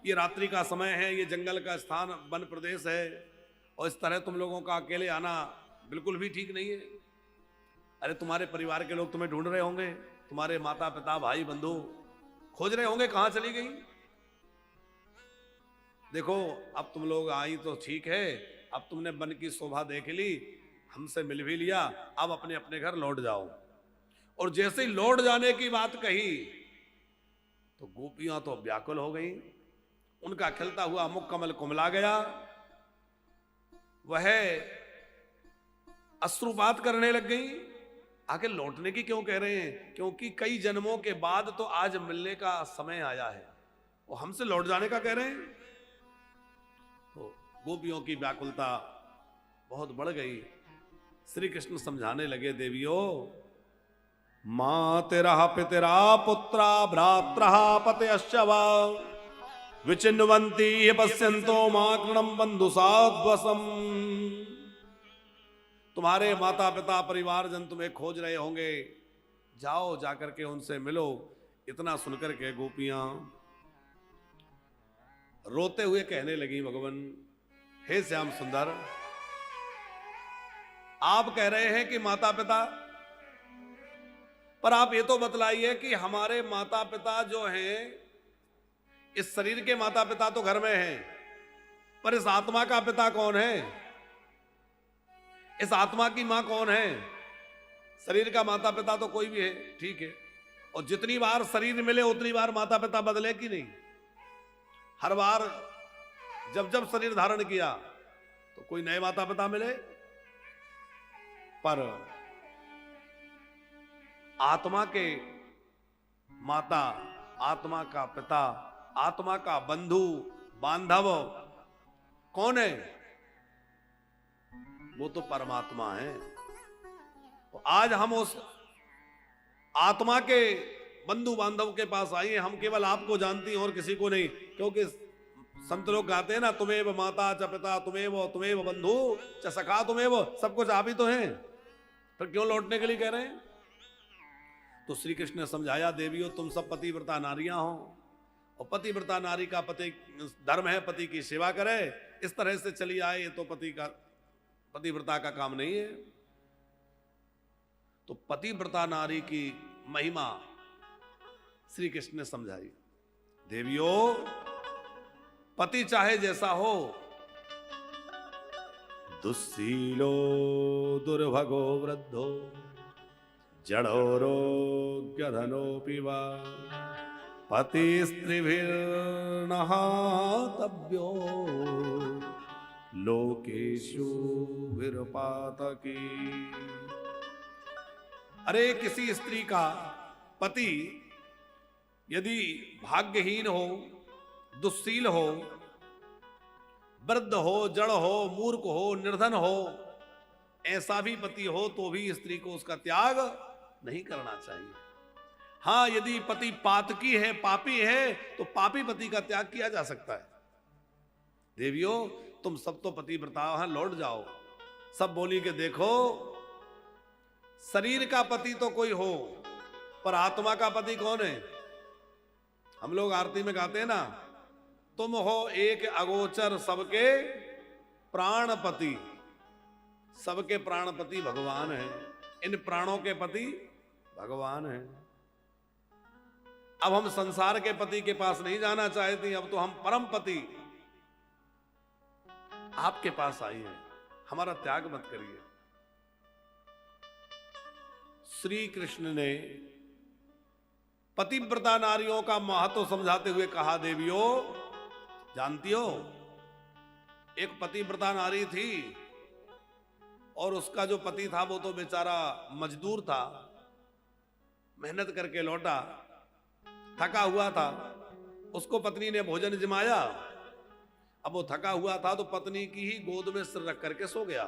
[SPEAKER 1] ये रात्रि का समय है, ये जंगल का स्थान वन प्रदेश है और इस तरह तुम लोगों का अकेले आना बिल्कुल भी ठीक नहीं है। अरे तुम्हारे परिवार के लोग तुम्हें ढूंढ रहे होंगे, तुम्हारे माता पिता भाई बंधु खोज रहे होंगे कहां चली गई। देखो अब तुम लोग आई तो ठीक है, अब तुमने वन की शोभा देख ली, हमसे मिल भी लिया, अब अपने अपने घर लौट जाओ। और जैसे ही लौट जाने की बात कही तो गोपियां तो व्याकुल हो गई, उनका खिलता हुआ मुख कमल कुमला गया, वह अश्रुपात करने लग गई। आखिर लौटने की क्यों कह रहे हैं? क्योंकि कई जन्मों के बाद तो आज मिलने का समय आया है, वो हमसे लौट जाने का कह रहे हैं। तो गोपियों की व्याकुलता बहुत बढ़ गई। श्री कृष्ण समझाने लगे, देवियों, मातेरा पितरा पुत्रा भ्रात्रा पतयश्च वा विचिन्वन्ति पश्यन्तो माकृणं बंधु साध्वसम्। तुम्हारे माता पिता परिवारजन तुम्हें खोज रहे होंगे, जाओ जाकर के उनसे मिलो। इतना सुनकर के गोपियां रोते हुए कहने लगी, भगवान हे श्याम सुंदर, आप कह रहे हैं कि माता पिता, पर आप ये तो बतलाइए कि हमारे माता पिता जो हैं, इस शरीर के माता पिता तो घर में हैं, पर इस आत्मा का पिता कौन है? इस आत्मा की मां कौन है? शरीर का माता पिता तो कोई भी है, ठीक है, और जितनी बार शरीर मिले उतनी बार माता पिता बदले कि नहीं? हर बार जब जब शरीर धारण किया तो कोई नए माता पिता मिले, पर आत्मा के माता, आत्मा का पिता, आत्मा का बंधु बांधव कौन है? वो तो परमात्मा है। तो आज हम उस आत्मा के बंधु बांधव के पास आइए। हम केवल आपको जानती हैं और किसी को नहीं, क्योंकि संत लोग गाते हैं ना, तुम्हें माता च पिता तुम्हें बंधु च सखा, तुम्हें सब कुछ आप ही तो हैं, फिर क्यों लौटने के लिए कह रहे हैं? तो श्री कृष्ण ने समझाया, देवियों तुम सब पतिव्रता नारियां हो, और पतिव्रता नारी का पति धर्म है पति की सेवा करे। इस तरह से चली आए, ये तो पतिव्रता का काम नहीं है। तो पतिव्रता नारी की महिमा श्री कृष्ण ने समझाई। देवियों, पति चाहे जैसा हो, दुस्सीलो दुर्भगो वृद्धो जड़ो रोग्य धनोपि वा पति स्त्रीभिर्नहातव्यो लोकेषु विरपातकी। अरे किसी स्त्री का पति यदि भाग्यहीन हो, दुस्सील हो, वृद्ध हो, जड़ हो, मूर्ख हो, निर्धन हो, ऐसा भी पति हो तो भी स्त्री को उसका त्याग नहीं करना चाहिए। हां, यदि पति पातकी है, पापी है, तो पापी पति का त्याग किया जा सकता है। देवियों, तुम सब तो पतिव्रता हैं, लौट जाओ। सब बोली के देखो, शरीर का पति तो कोई हो, पर आत्मा का पति कौन है? हम लोग आरती में गाते हैं ना, तुम हो एक अगोचर सबके प्राणपति। सबके प्राणपति भगवान है, इन प्राणों के पति भगवान है। अब हम संसार के पति के पास नहीं जाना चाहते, अब तो हम परम पति आपके पास आई हैं, हमारा त्याग मत करिए। श्री कृष्ण ने पतिव्रता नारियों का महत्व समझाते हुए कहा, देवियों जानती हो, एक पतिव्रता नारी थी और उसका जो पति था वो तो बेचारा मजदूर था, मेहनत करके लौटा, थका हुआ था। उसको पत्नी ने भोजन जमाया, अब वो थका हुआ था तो पत्नी की ही गोद में सिर रख करके सो गया।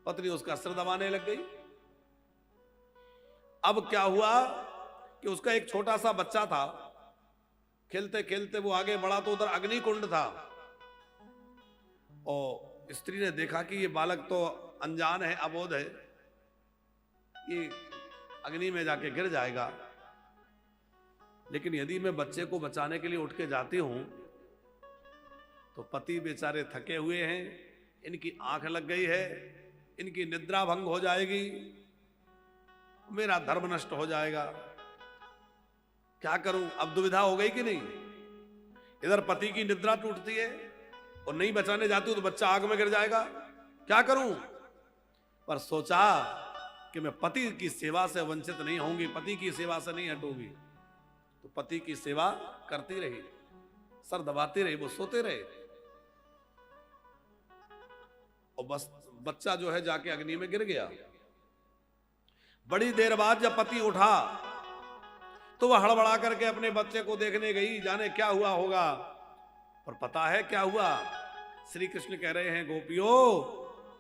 [SPEAKER 1] पत्नी उसका सिर दबाने लग गई। अब क्या हुआ कि उसका एक छोटा सा बच्चा था, खेलते खेलते वो आगे बढ़ा तो उधर अग्निकुंड था, और स्त्री ने देखा कि ये बालक तो अनजान है, अबोध है, ये अग्नि में जाके गिर जाएगा। लेकिन यदि मैं बच्चे को बचाने के लिए उठ के जाती हूं तो पति बेचारे थके हुए हैं, इनकी आंख लग गई है, इनकी निद्रा भंग हो जाएगी, मेरा धर्म नष्ट हो जाएगा। क्या करूं? अब दुविधा हो गई कि नहीं? इधर पति की निद्रा टूटती है और नहीं बचाने जाती हूं तो बच्चा आग में गिर जाएगा, क्या करूं? पर सोचा कि मैं पति की सेवा से वंचित नहीं होंगी, पति की सेवा से नहीं हटूंगी। तो पति की सेवा करती रही, सर दबाती रही, वो सोते रहे। और बस बच्चा जो है जाके अग्नि में गिर गया। बड़ी देर बाद जब पति उठा तो वह हड़बड़ा करके अपने बच्चे को देखने गई, जाने क्या हुआ होगा। पर पता है क्या हुआ? श्री कृष्ण कह रहे हैं, गोपियों,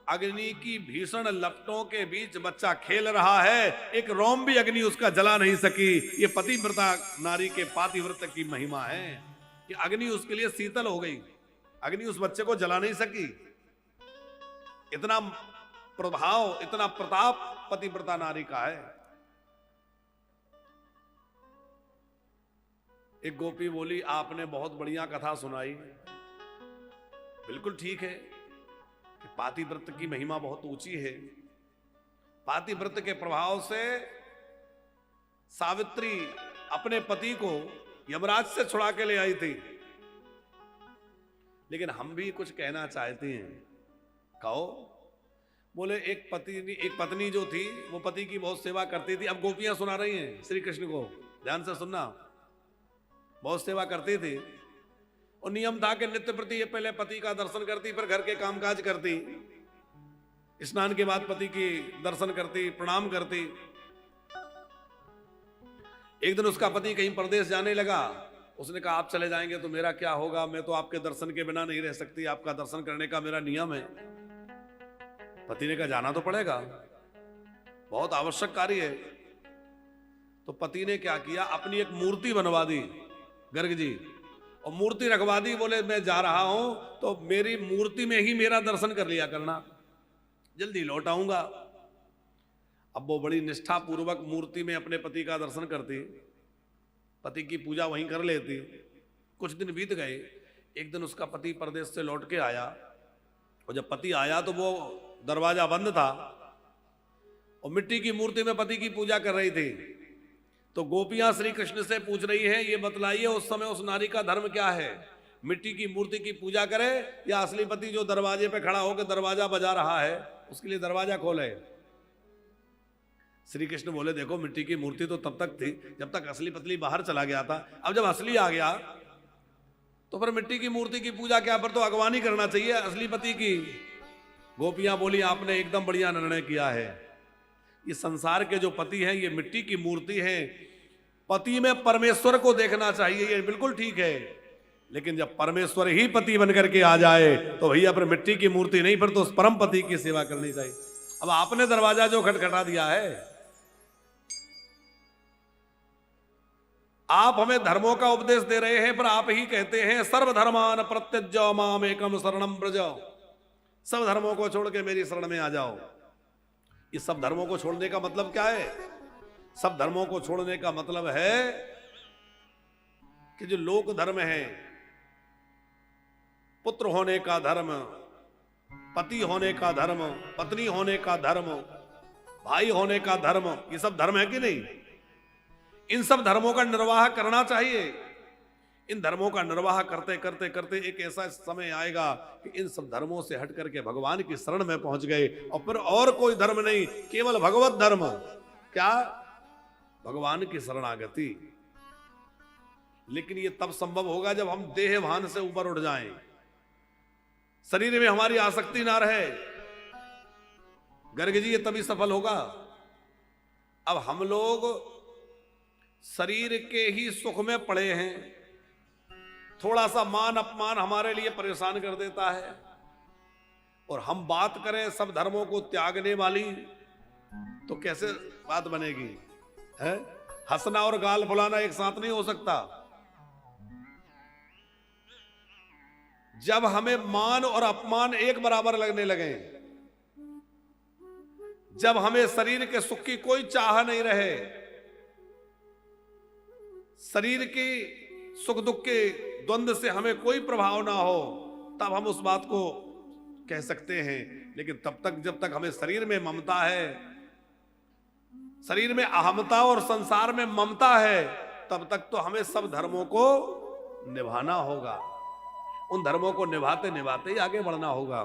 [SPEAKER 1] अग्नि की भीषण लपटों के बीच बच्चा खेल रहा है, एक रोम भी अग्नि उसका जला नहीं सकी। ये पतिव्रता नारी के पातिव्रत की महिमा है कि अग्नि उसके लिए शीतल हो गई, अग्नि उस बच्चे को जला नहीं सकी। इतना प्रभाव, इतना प्रताप पतिव्रता नारी का है। एक गोपी बोली, आपने बहुत बढ़िया कथा सुनाई। बिल्कुल ठीक है कि पातिव्रत की महिमा बहुत ऊंची है। पातिव्रत के प्रभाव से सावित्री अपने पति को यमराज से छुड़ा के ले आई थी। लेकिन हम भी कुछ कहना चाहते हैं। कहो। बोले, एक पत्नी जो थी वो पति की बहुत सेवा करती थी। अब गोपियां सुना रही हैं श्री कृष्ण को, ध्यान से सुनना। बहुत सेवा करती थी और नियम था कि नित्य प्रति ये पहले पति का दर्शन करती, फिर घर के कामकाज करती, स्नान के बाद पति की दर्शन करती, प्रणाम करती। एक दिन उसका पति कहीं परदेश जाने लगा। उसने कहा, आप चले जाएंगे तो मेरा क्या होगा, मैं तो आपके दर्शन के बिना नहीं रह सकती, आपका दर्शन करने का मेरा नियम है। पति ने कहा, जाना तो पड़ेगा, बहुत आवश्यक कार्य है। तो पति ने क्या किया, अपनी एक मूर्ति बनवा दी, गर्ग जी, और मूर्ति रखवा दी। बोले, मैं जा रहा हूं तो मेरी मूर्ति में ही मेरा दर्शन कर लिया करना, जल्दी लौट आऊंगा। अब वो बड़ी निष्ठा पूर्वक मूर्ति में अपने पति का दर्शन करती, पति की पूजा वहीं कर लेती। कुछ दिन बीत गए। एक दिन उसका पति परदेश से लौट के आया, और जब पति आया तो वो दरवाजा बंद था और मिट्टी की मूर्ति में पति की पूजा कर रही थी। तो गोपियां श्री कृष्ण से पूछ रही हैं, ये बतलाइए उस समय उस नारी का धर्म क्या है, मिट्टी की मूर्ति की पूजा करे या असली पति जो दरवाजे पे खड़ा होकर दरवाजा बजा रहा है उसके लिए दरवाजा खोले। श्री कृष्ण बोले, देखो मिट्टी की मूर्ति तो तब तक थी जब तक असली पति बाहर चला गया था, अब जब असली आ गया तो फिर मिट्टी की मूर्ति की पूजा क्या, पर तो अगवानी करना चाहिए असली पति की। गोपियां बोली, आपने एकदम बढ़िया निर्णय किया है। ये संसार के जो पति हैं ये मिट्टी की मूर्ति है, पति में परमेश्वर को देखना चाहिए, ये बिल्कुल ठीक है। लेकिन जब परमेश्वर ही पति बनकर के आ जाए तो भैया फिर मिट्टी की मूर्ति नहीं, फिर तो उस परम पति की सेवा करनी चाहिए। अब आपने दरवाजा जो खटखटा दिया है, आप हमें धर्मों का उपदेश दे रहे हैं, पर आप ही कहते हैं सर्वधर्मान प्रत्यज्य माम एकम शरणम ब्रज, सब धर्मों को छोड़ के मेरी शरण में आ जाओ। इस सब धर्मों को छोड़ने का मतलब क्या है? सब धर्मों को छोड़ने का मतलब है कि जो लोक धर्म है, पुत्र होने का धर्म, पति होने का धर्म, पत्नी होने का धर्म, भाई होने का धर्म, ये सब धर्म है कि नहीं? इन सब धर्मों का निर्वाह करना चाहिए। इन धर्मों का निर्वाह करते करते करते एक ऐसा समय आएगा कि इन सब धर्मों से हट करके भगवान की शरण में पहुंच गए, और फिर और कोई धर्म नहीं, केवल भगवत धर्म। क्या? भगवान की शरणागति। लेकिन ये तब संभव होगा जब हम देह भान से ऊपर उठ जाएं, शरीर में हमारी आसक्ति ना रहे। गर्ग जी, ये तभी सफल होगा। अब हम लोग शरीर के ही सुख में पड़े हैं, थोड़ा सा मान अपमान हमारे लिए परेशान कर देता है, और हम बात करें सब धर्मों को त्यागने वाली, तो कैसे बात बनेगी? है? हंसना और गाल फुलाना एक साथ नहीं हो सकता। जब हमें मान और अपमान एक बराबर लगने लगे, जब हमें शरीर के सुख की कोई चाह नहीं रहे, शरीर की सुख दुख के द्वंद्व से हमें कोई प्रभाव ना हो, तब हम उस बात को कह सकते हैं। लेकिन तब तक जब तक हमें शरीर में ममता है, शरीर में अहमता और संसार में ममता है, तब तक तो हमें सब धर्मों को निभाना होगा। उन धर्मों को निभाते निभाते ही आगे बढ़ना होगा।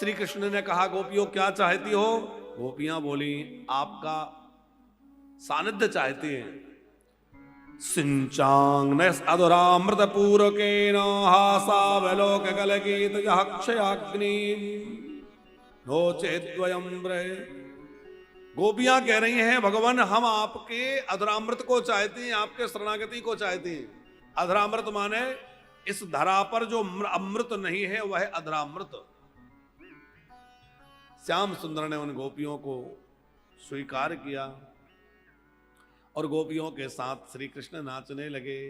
[SPEAKER 1] श्री कृष्ण ने कहा, गोपियों क्या चाहती हो? गोपियां बोली, आपका सानिध्य चाहती हैं। सिंचांग अधुरामृत पूरकेन हासावलोक कलगीत क्षयाग्नि नोचेद्वयं ब्रहे। गोपियां कह रही हैं, भगवान हम आपके अधरामृत को चाहती हैं, आपके शरणागति को चाहती हैं। अधरामृत माने इस धरा पर जो अमृत नहीं है वह है अधरामृत। श्याम सुंदर ने उन गोपियों को स्वीकार किया और गोपियों के साथ श्री कृष्ण नाचने लगे।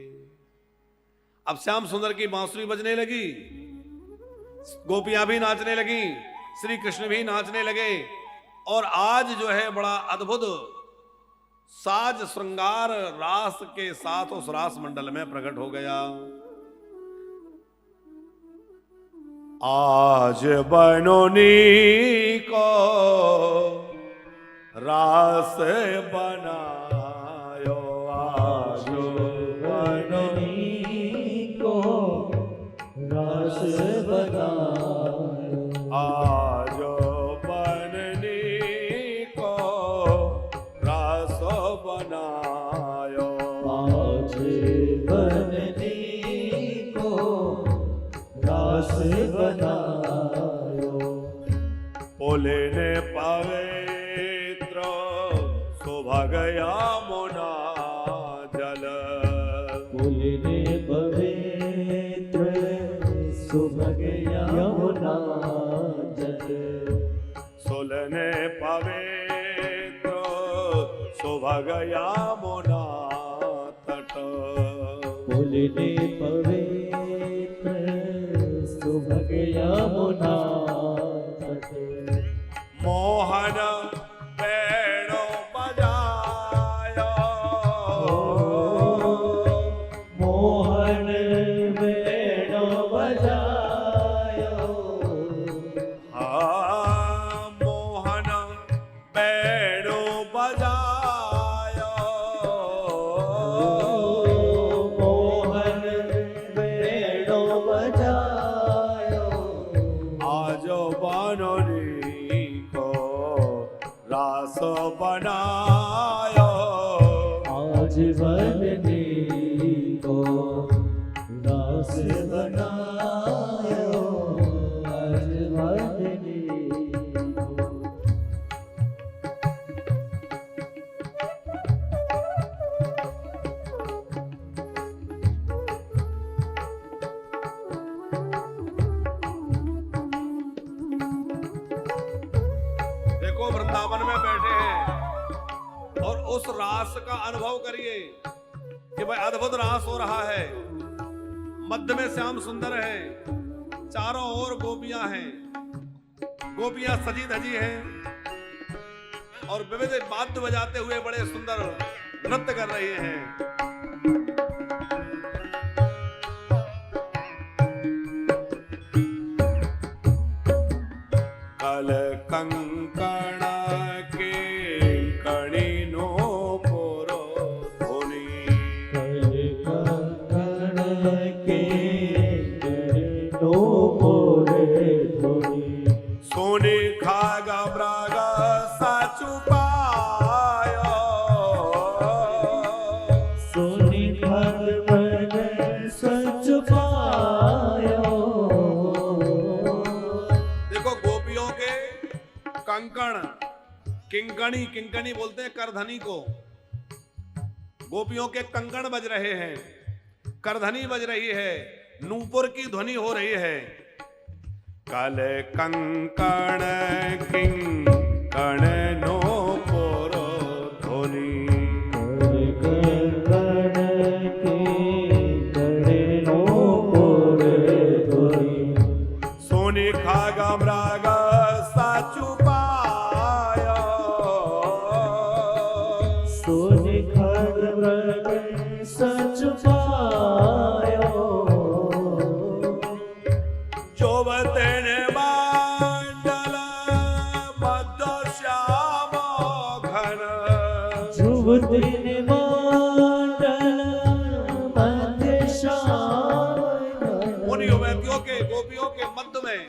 [SPEAKER 1] अब श्याम सुंदर की बांसुरी बजने लगी, गोपियां भी नाचने लगी, श्री कृष्ण भी नाचने लगे। और आज जो है बड़ा अद्भुत साज श्रृंगार रास के साथ उस रास मंडल में प्रकट हो गया। आज बनोनी को रास बनायो, आज
[SPEAKER 2] बनोनी को रास बनायो,
[SPEAKER 1] आज बननी को रास बनायो,
[SPEAKER 2] आज बननी को रास बनायो।
[SPEAKER 1] बोले ने पवित्र सुभग यमुना जल,
[SPEAKER 2] बोले पवित्र सुभग यमुना जल,
[SPEAKER 1] सुलने पवित्र सुभग यमुना तट,
[SPEAKER 2] बोले पवित्र सुभग यमुना तट।
[SPEAKER 1] मोहन वेणु बजायो,
[SPEAKER 2] मोहन वेणु बजायो,
[SPEAKER 1] हाँ मोहन वेणु बजायो,
[SPEAKER 2] मोहन वेणु बजायो।
[SPEAKER 1] आज बनोनी को रास बनायो,
[SPEAKER 2] आज बननी को रास बनायो, आज बननी को।
[SPEAKER 1] देखो वृंदावन में बैठे हैं और उस रास का अनुभव करिए कि भाई अद्भुत रास हो रहा है। मध्य में श्याम सुंदर है, चारों ओर गोपियां हैं, गोपियां सजी धजी हैं और विविध वाद्य बजाते हुए बड़े सुंदर नृत्य कर रहे हैं। कल कंकण के कणिनो पुरो धोनी,
[SPEAKER 2] कल कंकण के कणिनो पुरो धोनी,
[SPEAKER 1] सोने खागा ब्राग साचु पायो,
[SPEAKER 2] सोनी भगवन सच पायो।
[SPEAKER 1] देखो गोपियों के कंकण, किंकणी, किंकणी बोलते हैं करधनी को। गोपियों के कंकण बज रहे हैं, करधनी बज रही है, नूपुर की ध्वनि हो रही है। कल कंकण किंकण नूपुर ध्वनि,
[SPEAKER 2] कंकण के कणिनो पुरो धोनी,
[SPEAKER 1] सोनी खागा मृग साचु पायो,
[SPEAKER 2] सोनी भगवन सच पायो।
[SPEAKER 1] जोवतेन मंडल मध्य श्याम घन,
[SPEAKER 2] जुवतिन मंडल मध्य श्याम।
[SPEAKER 1] उन युवतियों के गोपियों के मध्य में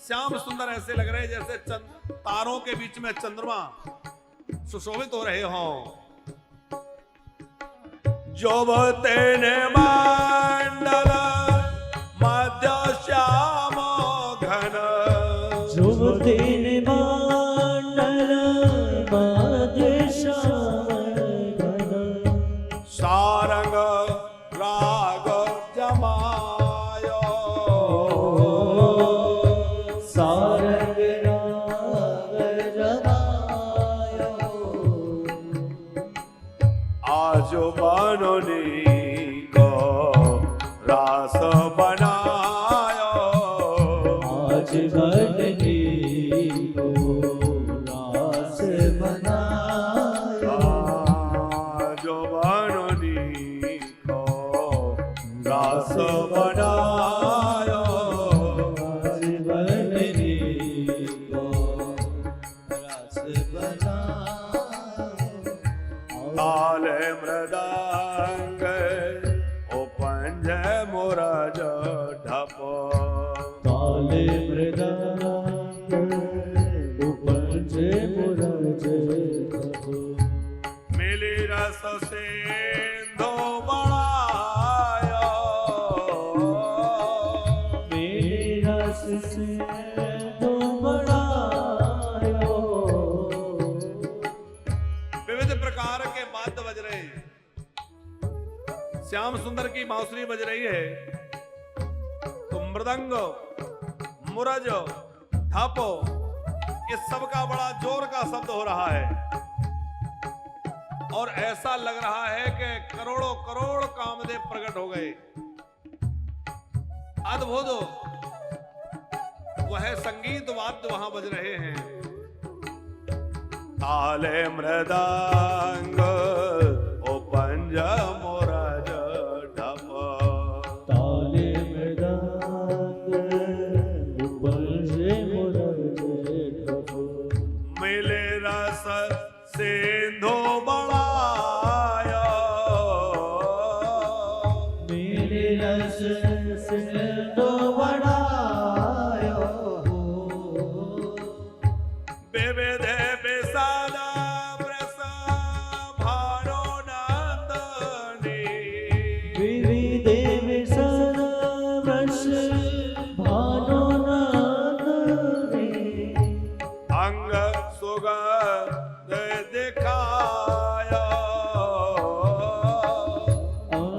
[SPEAKER 1] श्याम सुंदर ऐसे लग रहे जैसे तारों के बीच में चंद्रमा सुशोभित हो रहे हों। जो तेने मंडल मध्य श्याम घन,
[SPEAKER 2] शुभदिन मंडल मध्य श्याम घन,
[SPEAKER 1] सारंग राग जमायो,
[SPEAKER 2] सारंग राग जमायो,
[SPEAKER 1] आज बननी को रास बनायो,
[SPEAKER 2] आज बननी को रास बनायो,
[SPEAKER 1] आज बननी को रास बनायो,
[SPEAKER 2] आज बननी को रास बनायो,
[SPEAKER 1] ताले मृदंग उपंज मुरज ढप,
[SPEAKER 2] ताले मृदंग उपज मुरज ढप,
[SPEAKER 1] मिली रस सिंधु बढ़ायो,
[SPEAKER 2] मेरे रस से तो बढ़ायो,
[SPEAKER 1] विविध प्रकार के वाद्य बज रहे हैं। श्याम सुंदर की बांसुरी बज रही है तो मृदंग, मुरज, थापो, इस सब का बड़ा जोर का शब्द हो रहा है और ऐसा लग रहा है कि करोड़ों करोड़ कामदेव प्रकट हो गए। अद्भुत वह संगीत वाद्य वहां बज रहे हैं। ताले मृदंग उपंज मुरज ढप,
[SPEAKER 2] ताले मृदंग उपज मुरज ढप,
[SPEAKER 1] मिले रस सिंधु बढ़ायो,
[SPEAKER 2] मेरे रस से तो बढ़ायो,
[SPEAKER 1] विविध विषद रस भारो नंदनी,
[SPEAKER 2] विविध विषद रस भानो नंदनी,
[SPEAKER 1] अंग सुगंध दिखायो,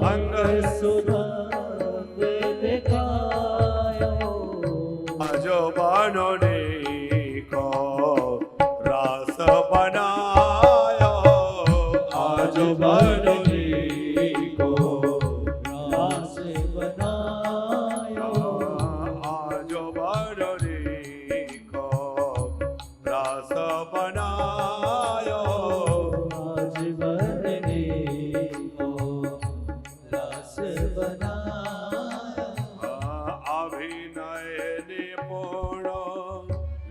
[SPEAKER 2] अंग सुगंध दिखायो,
[SPEAKER 1] जो बननी को रास बनायो,
[SPEAKER 2] आज बननी को रास बनायो,
[SPEAKER 1] आज बननी को रास बनायो,
[SPEAKER 2] आज बननी को रास बनायो,
[SPEAKER 1] अभिनय निपुण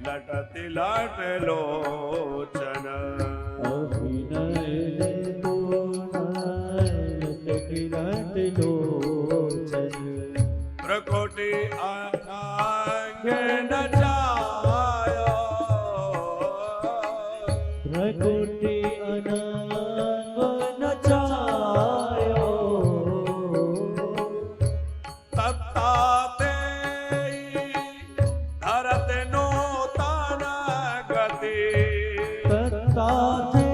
[SPEAKER 1] लटति लट लोचन,
[SPEAKER 2] अभिनय लट लोचन,
[SPEAKER 1] प्रकोटि अनांग नचायो,
[SPEAKER 2] प्रकृति अनंग नचायो,
[SPEAKER 1] तत्ताते धरत नूतन गति,
[SPEAKER 2] तत्ताथे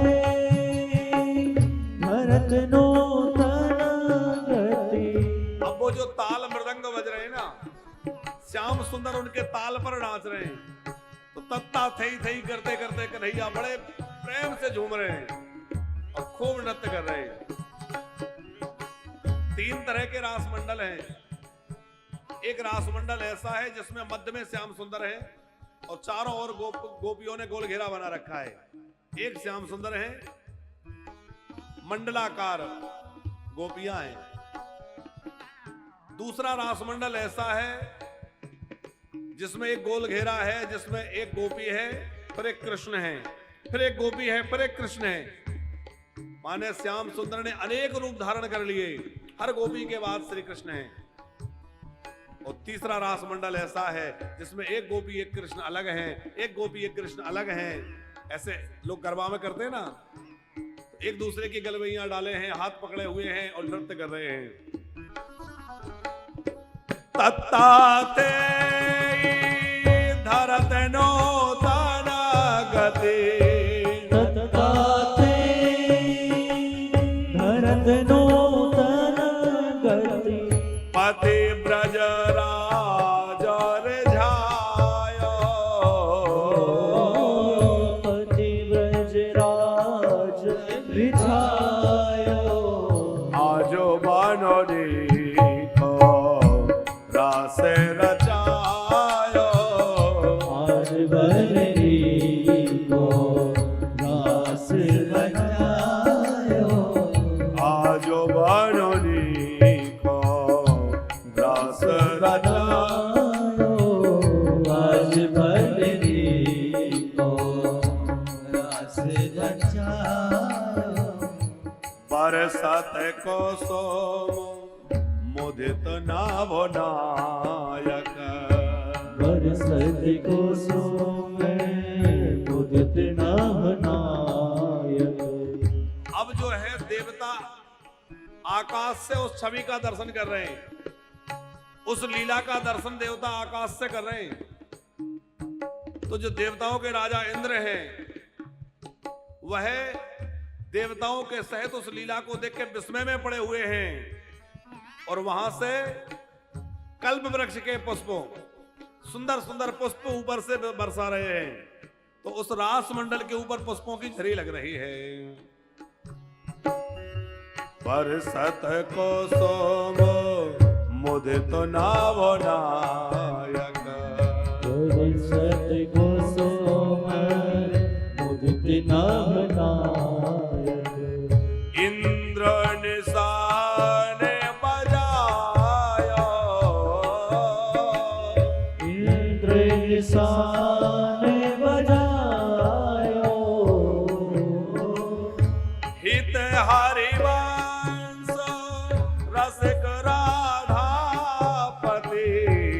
[SPEAKER 2] भरत नूतन गति।
[SPEAKER 1] अब वो जो ताल मृदंग बज रहे हैं ना, श्याम सुंदर उनके ताल पर नाच रहे हैं तो तत्ता थई थई करते करते कन्हैया बड़े प्रेम से झूम रहे हैं और खूब नृत्य कर रहे हैं। 3 तरह के रास मंडल हैं। एक रास मंडल ऐसा है जिसमें मध्य में श्याम सुंदर है और चारों ओर गोपियों ने गोल घेरा बना रखा है। एक श्याम सुंदर है, मंडलाकार गोपियां हैं। दूसरा रास मंडल ऐसा है जिसमें एक गोल घेरा है, जिसमें एक गोपी है, फिर एक कृष्ण है, फिर एक गोपी है, फिर एक कृष्ण है। माने श्याम सुंदर ने अनेक रूप धारण कर लिए, हर गोपी के बाद श्री कृष्ण है। और तीसरा रास मंडल ऐसा है जिसमें एक गोपी एक कृष्ण अलग हैं, एक गोपी एक कृष्ण अलग हैं। ऐसे लोग गरबा में करते हैं ना, एक दूसरे की गलवैयां डाले हैं, हाथ पकड़े हुए हैं और नृत्य कर रहे हैं। तत्ताते धरत नूतन गति,
[SPEAKER 2] तत्ताते धरत नूतन गति,
[SPEAKER 1] पति ब्रज राज रिझायो,
[SPEAKER 2] पति ब्रज राज रिझायो,
[SPEAKER 1] आजो बनोरी को रास रचायो,
[SPEAKER 2] आज बनरी को रास रचायो,
[SPEAKER 1] आजो बनोरी को रास रचायो,
[SPEAKER 2] आज बनरी को रास रचायो,
[SPEAKER 1] बरसत को सोम मुदित नाभ नायक,
[SPEAKER 2] बरसत को सोम मुदित नाभ नायक।
[SPEAKER 1] अब जो है देवता आकाश से उस छवि का दर्शन कर रहे हैं, उस लीला का दर्शन देवता आकाश से कर रहे हैं। तो जो देवताओं के राजा इंद्र हैं, वह देवताओं के सहित उस लीला को देख के विस्मय में पड़े हुए हैं। और वहां से कल्प वृक्ष के पुष्पों, सुंदर सुंदर पुष्प ऊपर से बरसा रहे हैं। तो उस रास मंडल के ऊपर पुष्पों की झरी लग रही है। बरसत को सोम मुदित नाभ नायक,
[SPEAKER 2] बरसत को सोम मुदित नाभ नायक,
[SPEAKER 1] इंद्र निशान बजायो,
[SPEAKER 2] इंद्र निशान बजायो,
[SPEAKER 1] हित हरिवंश रसिक राधापति,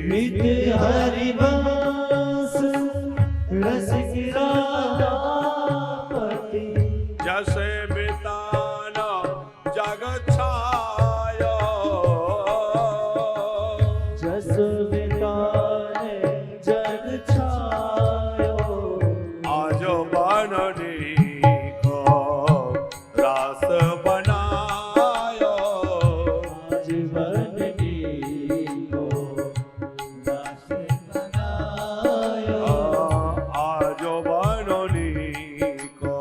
[SPEAKER 2] नित हरिवंश रसिक राधापति,
[SPEAKER 1] जस बितान जग छायो,
[SPEAKER 2] जस बिताने जग छायो,
[SPEAKER 1] आजो बनरी को रास बनायो,
[SPEAKER 2] आज बनरी को रास बनायो,
[SPEAKER 1] आजो बनरी को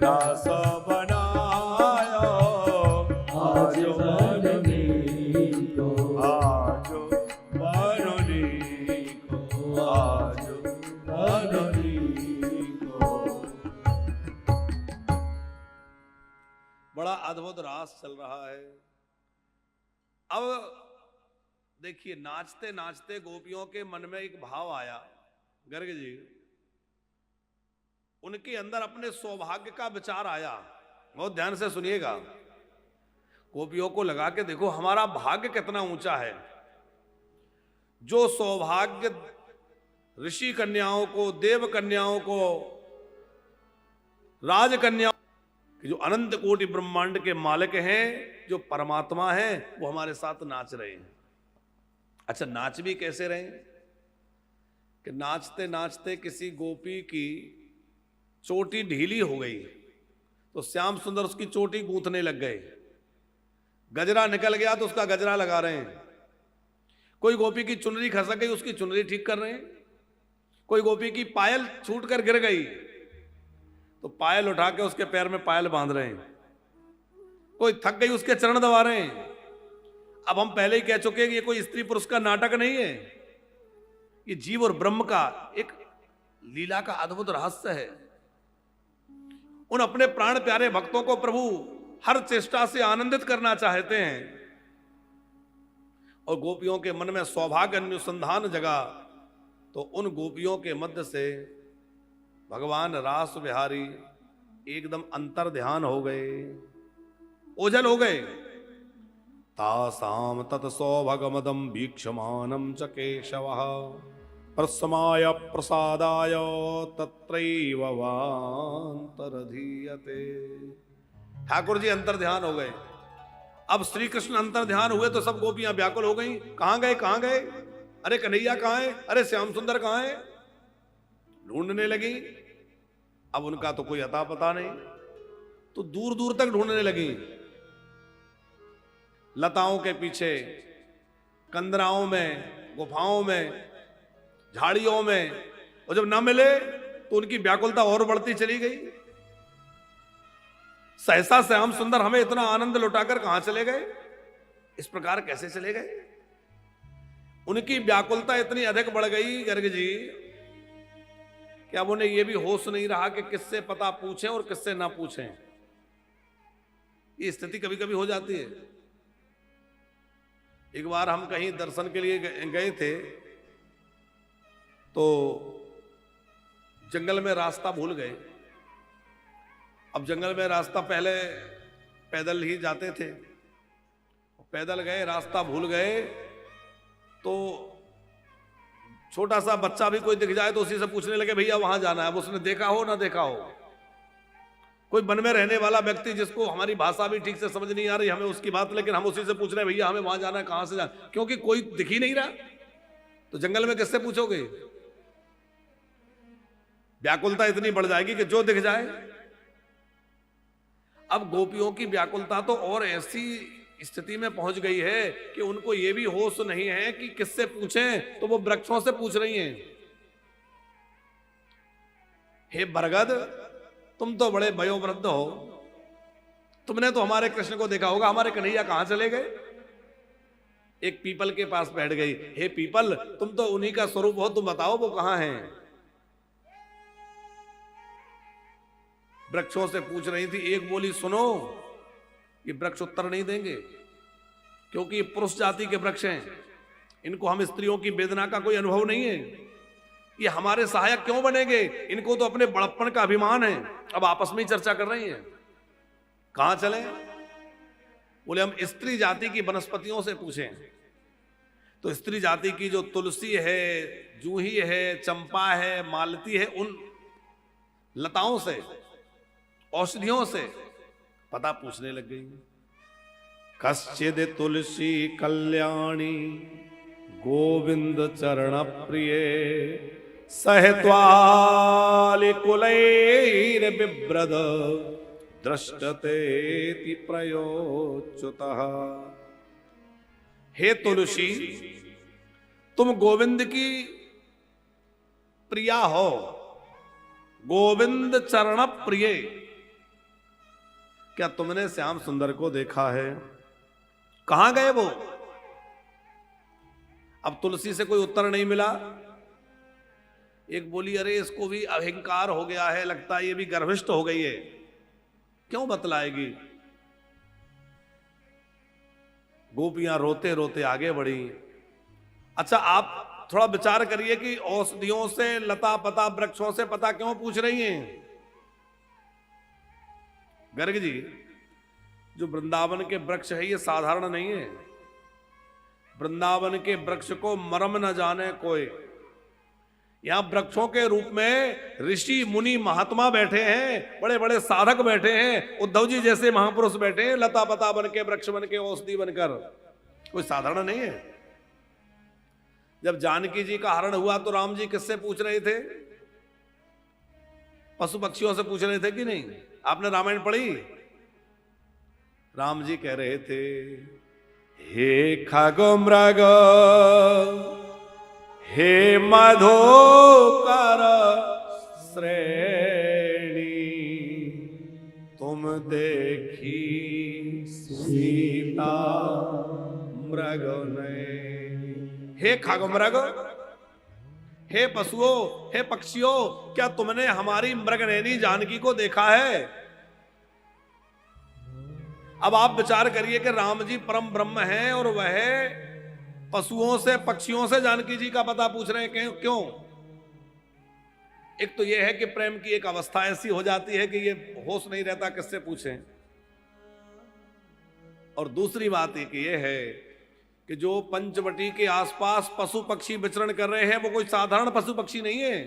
[SPEAKER 1] रास बनायो,
[SPEAKER 2] आज बनरी को,
[SPEAKER 1] आजो बनरी को, आजो बनरी को। बड़ा अद्भुत रास चल रहा है। अब देखिए, नाचते नाचते गोपियों के मन में एक भाव आया। गर्ग जी, उनके अंदर अपने सौभाग्य का विचार आया। बहुत ध्यान से सुनिएगा। गोपियों को लगा के देखो हमारा भाग्य कितना ऊंचा है। जो सौभाग्य ऋषि कन्याओं को, देव कन्याओं को, राज कन्याओं, जो अनंत कोटि ब्रह्मांड के मालिक हैं, जो परमात्मा हैं, वो हमारे साथ नाच रहे हैं। अच्छा, नाच भी कैसे रहे कि नाचते नाचते किसी गोपी की चोटी ढीली हो गई तो श्याम सुंदर उसकी चोटी गूंथने लग गए। गजरा निकल गया तो उसका गजरा लगा रहे हैं। कोई गोपी की चुनरी खसक गई, उसकी चुनरी ठीक कर रहे हैं। कोई गोपी की पायल छूट कर गिर गई तो पायल उठा के उसके पैर में पायल बांध रहे हैं। कोई थक गई, उसके चरण दबा रहे हैं। अब हम पहले ही कह चुके हैं कि ये कोई स्त्री पुरुष का नाटक नहीं है, ये जीव और ब्रह्म का एक लीला का अद्भुत रहस्य है। उन अपने प्राण प्यारे भक्तों को प्रभु हर चेष्टा से आनंदित करना चाहते हैं। और गोपियों के मन में सौभाग्य अनुसंधान जगा तो उन गोपियों के मध्य से भगवान रास बिहारी एकदम अंतर ध्यान हो गए, ओझल हो गए। तासाम तत्सौभगमदं वीक्षमानं च केशवः प्रसमाय प्रसादाय तत्रैव वान्तरधीयते। ठाकुर जी अंतर ध्यान हो गए। अब श्री कृष्ण अंतर ध्यान हुए तो सब गोपियां व्याकुल हो गई। कहां गए, कहां गए, अरे कन्हैया कहां है, अरे श्याम सुंदर कहां है, ढूंढने लगी। अब उनका तो कोई अता पता नहीं, तो दूर दूर तक ढूंढने लगी, लताओं के पीछे, कंदराओं में, गुफाओं में, झाड़ियों में, और जब ना मिले तो उनकी व्याकुलता और बढ़ती चली गई। सहसा श्याम सुंदर हमें इतना आनंद लुटाकर कहां चले गए, इस प्रकार कैसे चले गए। उनकी व्याकुलता इतनी अधिक बढ़ गई गर्ग जी कि अब उन्हें यह भी होश नहीं रहा कि किससे पता पूछें और किससे ना पूछें। ये स्थिति कभी कभी हो जाती है। एक बार हम कहीं दर्शन के लिए गए थे तो जंगल में रास्ता भूल गए। अब जंगल में रास्ता पहले पैदल ही जाते थे, पैदल गए, रास्ता भूल गए, तो छोटा सा बच्चा भी कोई दिख जाए तो उसी से पूछने लगे भैया वहां जाना है। अब उसने देखा हो ना देखा हो, कोई वन में रहने वाला व्यक्ति जिसको हमारी भाषा भी ठीक से समझ नहीं आ रही हमें उसकी बात, लेकिन हम उसी से पूछ रहे हैं भैया हमें वहां जाना है, कहां से जाना, क्योंकि कोई दिख ही नहीं रहा। तो जंगल में किससे पूछोगे, व्याकुलता इतनी बढ़ जाएगी कि जो दिख जाए। अब गोपियों की व्याकुलता तो और ऐसी स्थिति में पहुंच गई है कि उनको यह भी होश नहीं है कि किससे पूछें, तो वो वृक्षों से पूछ रही हैं। हे बरगद, तुम तो बड़े वयोवृद्ध हो, तुमने तो हमारे कृष्ण को देखा होगा, हमारे कन्हैया कहां चले गए। एक पीपल के पास बैठ गई, हे पीपल तुम तो उन्हीं का स्वरूप हो, तुम बताओ वो कहां हैं। वृक्षों से पूछ रही थी। एक बोली सुनो, ये वृक्ष उत्तर नहीं देंगे क्योंकि ये पुरुष जाति के वृक्ष हैं, इनको हम स्त्रियों की वेदना का कोई अनुभव नहीं है, ये हमारे सहायक क्यों बनेंगे, इनको तो अपने बड़प्पन का अभिमान है। अब आपस में ही चर्चा कर रही हैं, कहां चले। बोले हम स्त्री जाति की वनस्पतियों से पूछें। तो स्त्री जाति की जो तुलसी है, जूही है, चंपा है, मालती है, उन लताओं से, औषधियों से पता पूछने लग गई। कश्चिद तुलसी कल्याणी गोविंद चरण प्रिय सहत्वालि कुलैर बिभ्रद दृष्टते प्रयोच्युतः। हे तुलसी, तुम गोविंद की प्रिया हो, गोविंद चरण प्रिय। क्या तुमने श्याम सुंदर को देखा है, कहां गए वो। अब तुलसी से कोई उत्तर नहीं मिला। एक बोली अरे इसको भी अहंकार हो गया है, लगता है ये भी गर्विष्ठ हो गई है, क्यों बतलाएगी। गोपियां रोते रोते आगे बढ़ी। अच्छा आप थोड़ा विचार करिए कि औषधियों से, लता पता, वृक्षों से पता क्यों पूछ रही हैं। गर्ग जी, जो वृंदावन के वृक्ष है ये साधारण नहीं है। वृंदावन के वृक्ष को मरम न जाने कोई। यहां वृक्षों के रूप में ऋषि मुनि महात्मा बैठे हैं, बड़े बड़े साधक बैठे हैं, उद्धव जी जैसे महापुरुष बैठे हैं, लता पता बन के, वृक्ष बन के, औषधि बनकर, कोई साधारण नहीं है। जब जानकी जी का हरण हुआ तो राम जी किससे पूछ रहे थे, पशु पक्षियों से पूछ रहे थे कि नहीं। आपने रामायण पढ़ी, राम जी कह रहे थे हे खग मृग हे मधुकर श्रेणी तुम देखी सीता मृग ने। हे खग मृग, हे पशुओं, हे पक्षियों, क्या तुमने हमारी मृगनयनी जानकी को देखा है। अब आप विचार करिए कि राम जी परम ब्रह्म हैं और वह पशुओं से, पक्षियों से जानकी जी का पता पूछ रहे हैं, क्यों। एक तो यह है कि प्रेम की एक अवस्था ऐसी हो जाती है कि ये होश नहीं रहता किससे पूछें। और दूसरी बात एक ये है कि जो पंचवटी के आसपास पशु पक्षी विचरण कर रहे हैं वो कोई साधारण पशु पक्षी नहीं है।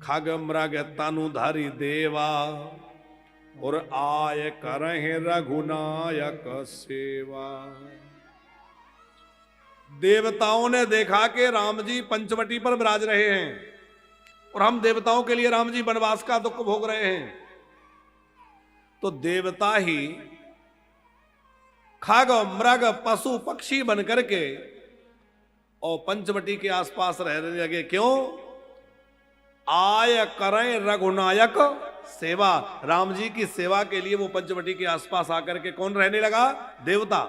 [SPEAKER 1] खग मृग तनुधारी देवा और आय करहे रघुनायक सेवा। देवताओं ने देखा कि राम जी पंचवटी पर विराज रहे हैं और हम देवताओं के लिए राम जी वनवास का दुख भोग रहे हैं, तो देवता ही खग मृग पशु पक्षी बन करके और पंचवटी के आसपास रहने लगे। क्यों? आय करें रघुनायक सेवा। राम जी की सेवा के लिए वो पंचवटी के आसपास आकर के कौन रहने लगा? देवता।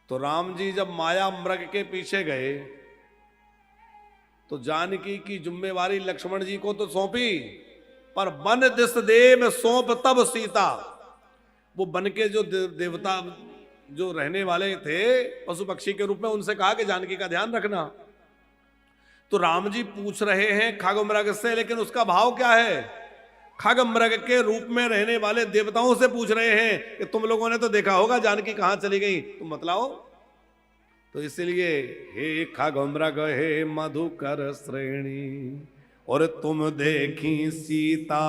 [SPEAKER 1] तो राम जी जब माया मृग के पीछे गए तो जानकी की जिम्मेवारी लक्ष्मण जी को तो सौंपी, पर वन दिस देव सौंप तब सीता। वो बन के जो देवता जो रहने वाले थे पशु पक्षी के रूप में, उनसे कहा कि जानकी का ध्यान रखना। तो राम जी पूछ रहे हैं खग मृग से, लेकिन उसका भाव क्या है? खग मृग के रूप में रहने वाले देवताओं से पूछ रहे हैं कि तुम लोगों ने तो देखा होगा जानकी कहां चली गई, तुम बतलाओ। तो इसलिए हे खग मृग हे मधुकर श्रेणी और तुम देखी सीता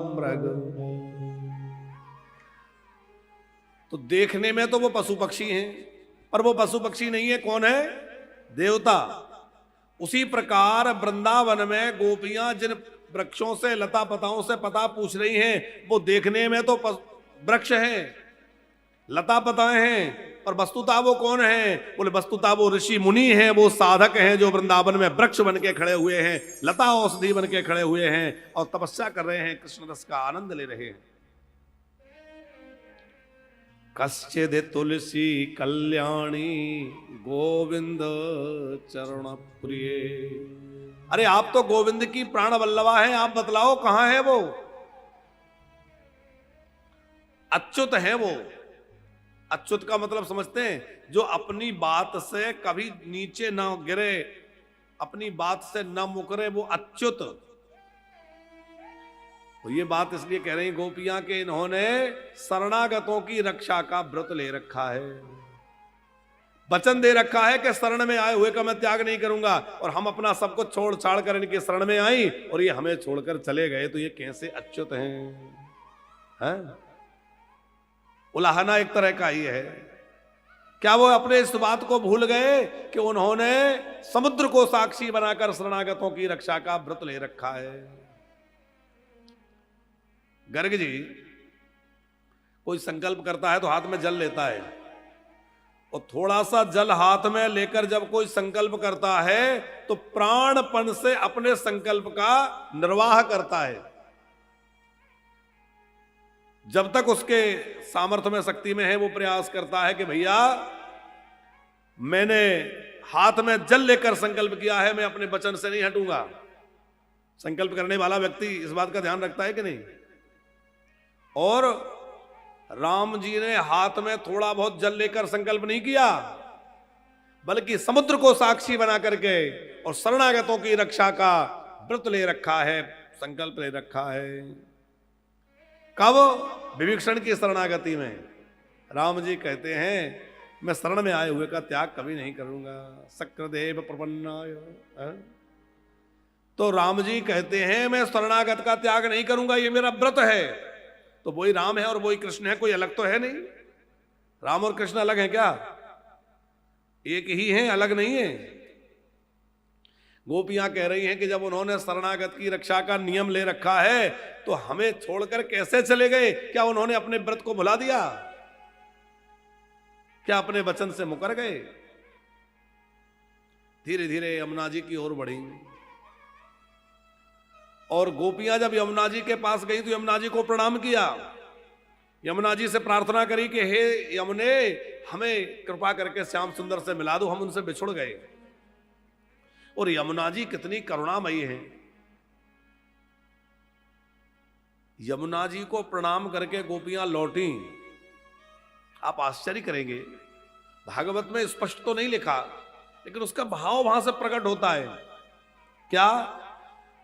[SPEAKER 1] मृग। तो देखने में तो वो पशु पक्षी हैं, पर वो पशु पक्षी नहीं है। कौन है? देवता। उसी प्रकार वृंदावन में गोपियां जिन वृक्षों से लता पताओं से पता पूछ रही हैं, वो देखने में तो वृक्ष हैं, लता पताएं हैं, और वस्तुतः वो कौन है? बोले वस्तुतः वो ऋषि मुनि हैं, वो साधक हैं जो वृंदावन में वृक्ष बन के खड़े हुए हैं, लता औषधि बन के खड़े हुए हैं और तपस्या कर रहे हैं, कृष्ण रस का आनंद ले रहे हैं। कश्चिद तुलसी कल्याणी गोविंद चरण प्रिय। अरे आप तो गोविंद की प्राण वल्लभा है, आप बतलाओ कहां है वो? अच्युत है वो। अच्युत का मतलब समझते हैं? जो अपनी बात से कभी नीचे ना गिरे, अपनी बात से ना मुकरे, वो अच्युत। तो ये बात इसलिए कह रही गोपियां के इन्होंने शरणागतों की रक्षा का व्रत ले रखा है, वचन दे रखा है कि शरण में आए हुए का मैं त्याग नहीं करूंगा। और हम अपना सब कुछ छोड़ छाड़ कर इनके शरण में आई और ये हमें छोड़कर चले गए, तो ये कैसे अच्युत हैं? उलाहना एक तरह का ही है। क्या वो अपने इस बात को भूल गए कि उन्होंने समुद्र को साक्षी बनाकर शरणागतों की रक्षा का व्रत ले रखा है? गर्ग जी कोई संकल्प करता है तो हाथ में जल लेता है, और थोड़ा सा जल हाथ में लेकर जब कोई संकल्प करता है तो प्राणपण से अपने संकल्प का निर्वाह करता है। जब तक उसके सामर्थ्य में शक्ति में है वो प्रयास करता है कि भैया मैंने हाथ में जल लेकर संकल्प किया है, मैं अपने वचन से नहीं हटूंगा। संकल्प करने वाला व्यक्ति इस बात का ध्यान रखता है कि नहीं? और राम जी ने हाथ में थोड़ा बहुत जल लेकर संकल्प नहीं किया, बल्कि समुद्र को साक्षी बना करके और शरणागतों की रक्षा का व्रत ले रखा है, संकल्प ले रखा है। कब? विभीषण की शरणागति में। राम जी कहते हैं मैं शरण में आए हुए का त्याग कभी नहीं करूंगा। शक्रदेव प्रपन्नाय। तो राम जी कहते हैं मैं शरणागत का त्याग नहीं करूंगा, ये मेरा व्रत है। तो वही राम है और वही कृष्ण है, कोई अलग तो है नहीं। राम और कृष्ण अलग हैं क्या? एक ही हैं, अलग नहीं है। गोपियां कह रही हैं कि जब उन्होंने शरणागत की रक्षा का नियम ले रखा है तो हमें छोड़कर कैसे चले गए? क्या उन्होंने अपने व्रत को भुला दिया? क्या अपने वचन से मुकर गए? धीरे धीरे यमुना जी की ओर बढ़ी और गोपियां जब यमुना जी के पास गई तो यमुना जी को प्रणाम किया। यमुना जी से प्रार्थना करी कि हे यमुने, हमें कृपा करके श्याम सुंदर से मिला दो, हम उनसे बिछुड़ गए। और यमुना जी कितनी करुणामयी है। यमुना जी को प्रणाम करके गोपियां लौटी। आप आश्चर्य करेंगे, भागवत में स्पष्ट तो नहीं लिखा, लेकिन उसका भाव वहां से प्रकट होता है। क्या?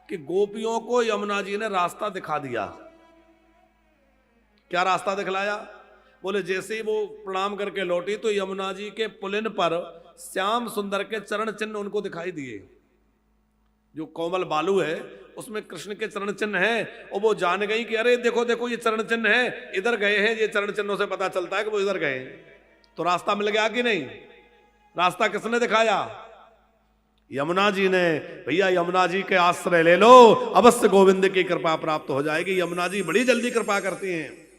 [SPEAKER 1] कि गोपियों को यमुना जी ने रास्ता दिखा दिया। क्या रास्ता दिखलाया? बोले जैसे ही वो प्रणाम करके लौटी तो यमुना जी के पुलिन पर श्याम सुंदर के चरण चिन्ह उनको दिखाई दिए। जो कोमल बालू है उसमें कृष्ण के चरण चिन्ह हैं, और वो जान गई कि अरे देखो देखो ये चरण चिन्ह है, इधर गए हैं, ये चरण चिन्हों से पता चलता है कि वो इधर गए। तो रास्ता मिल गया कि नहीं? रास्ता किसने दिखाया? यमुना जी ने। भैया यमुना जी के आश्रय ले लो, अवश्य गोविंद की कृपा प्राप्त हो जाएगी। यमुना जी बड़ी जल्दी कृपा करती हैं।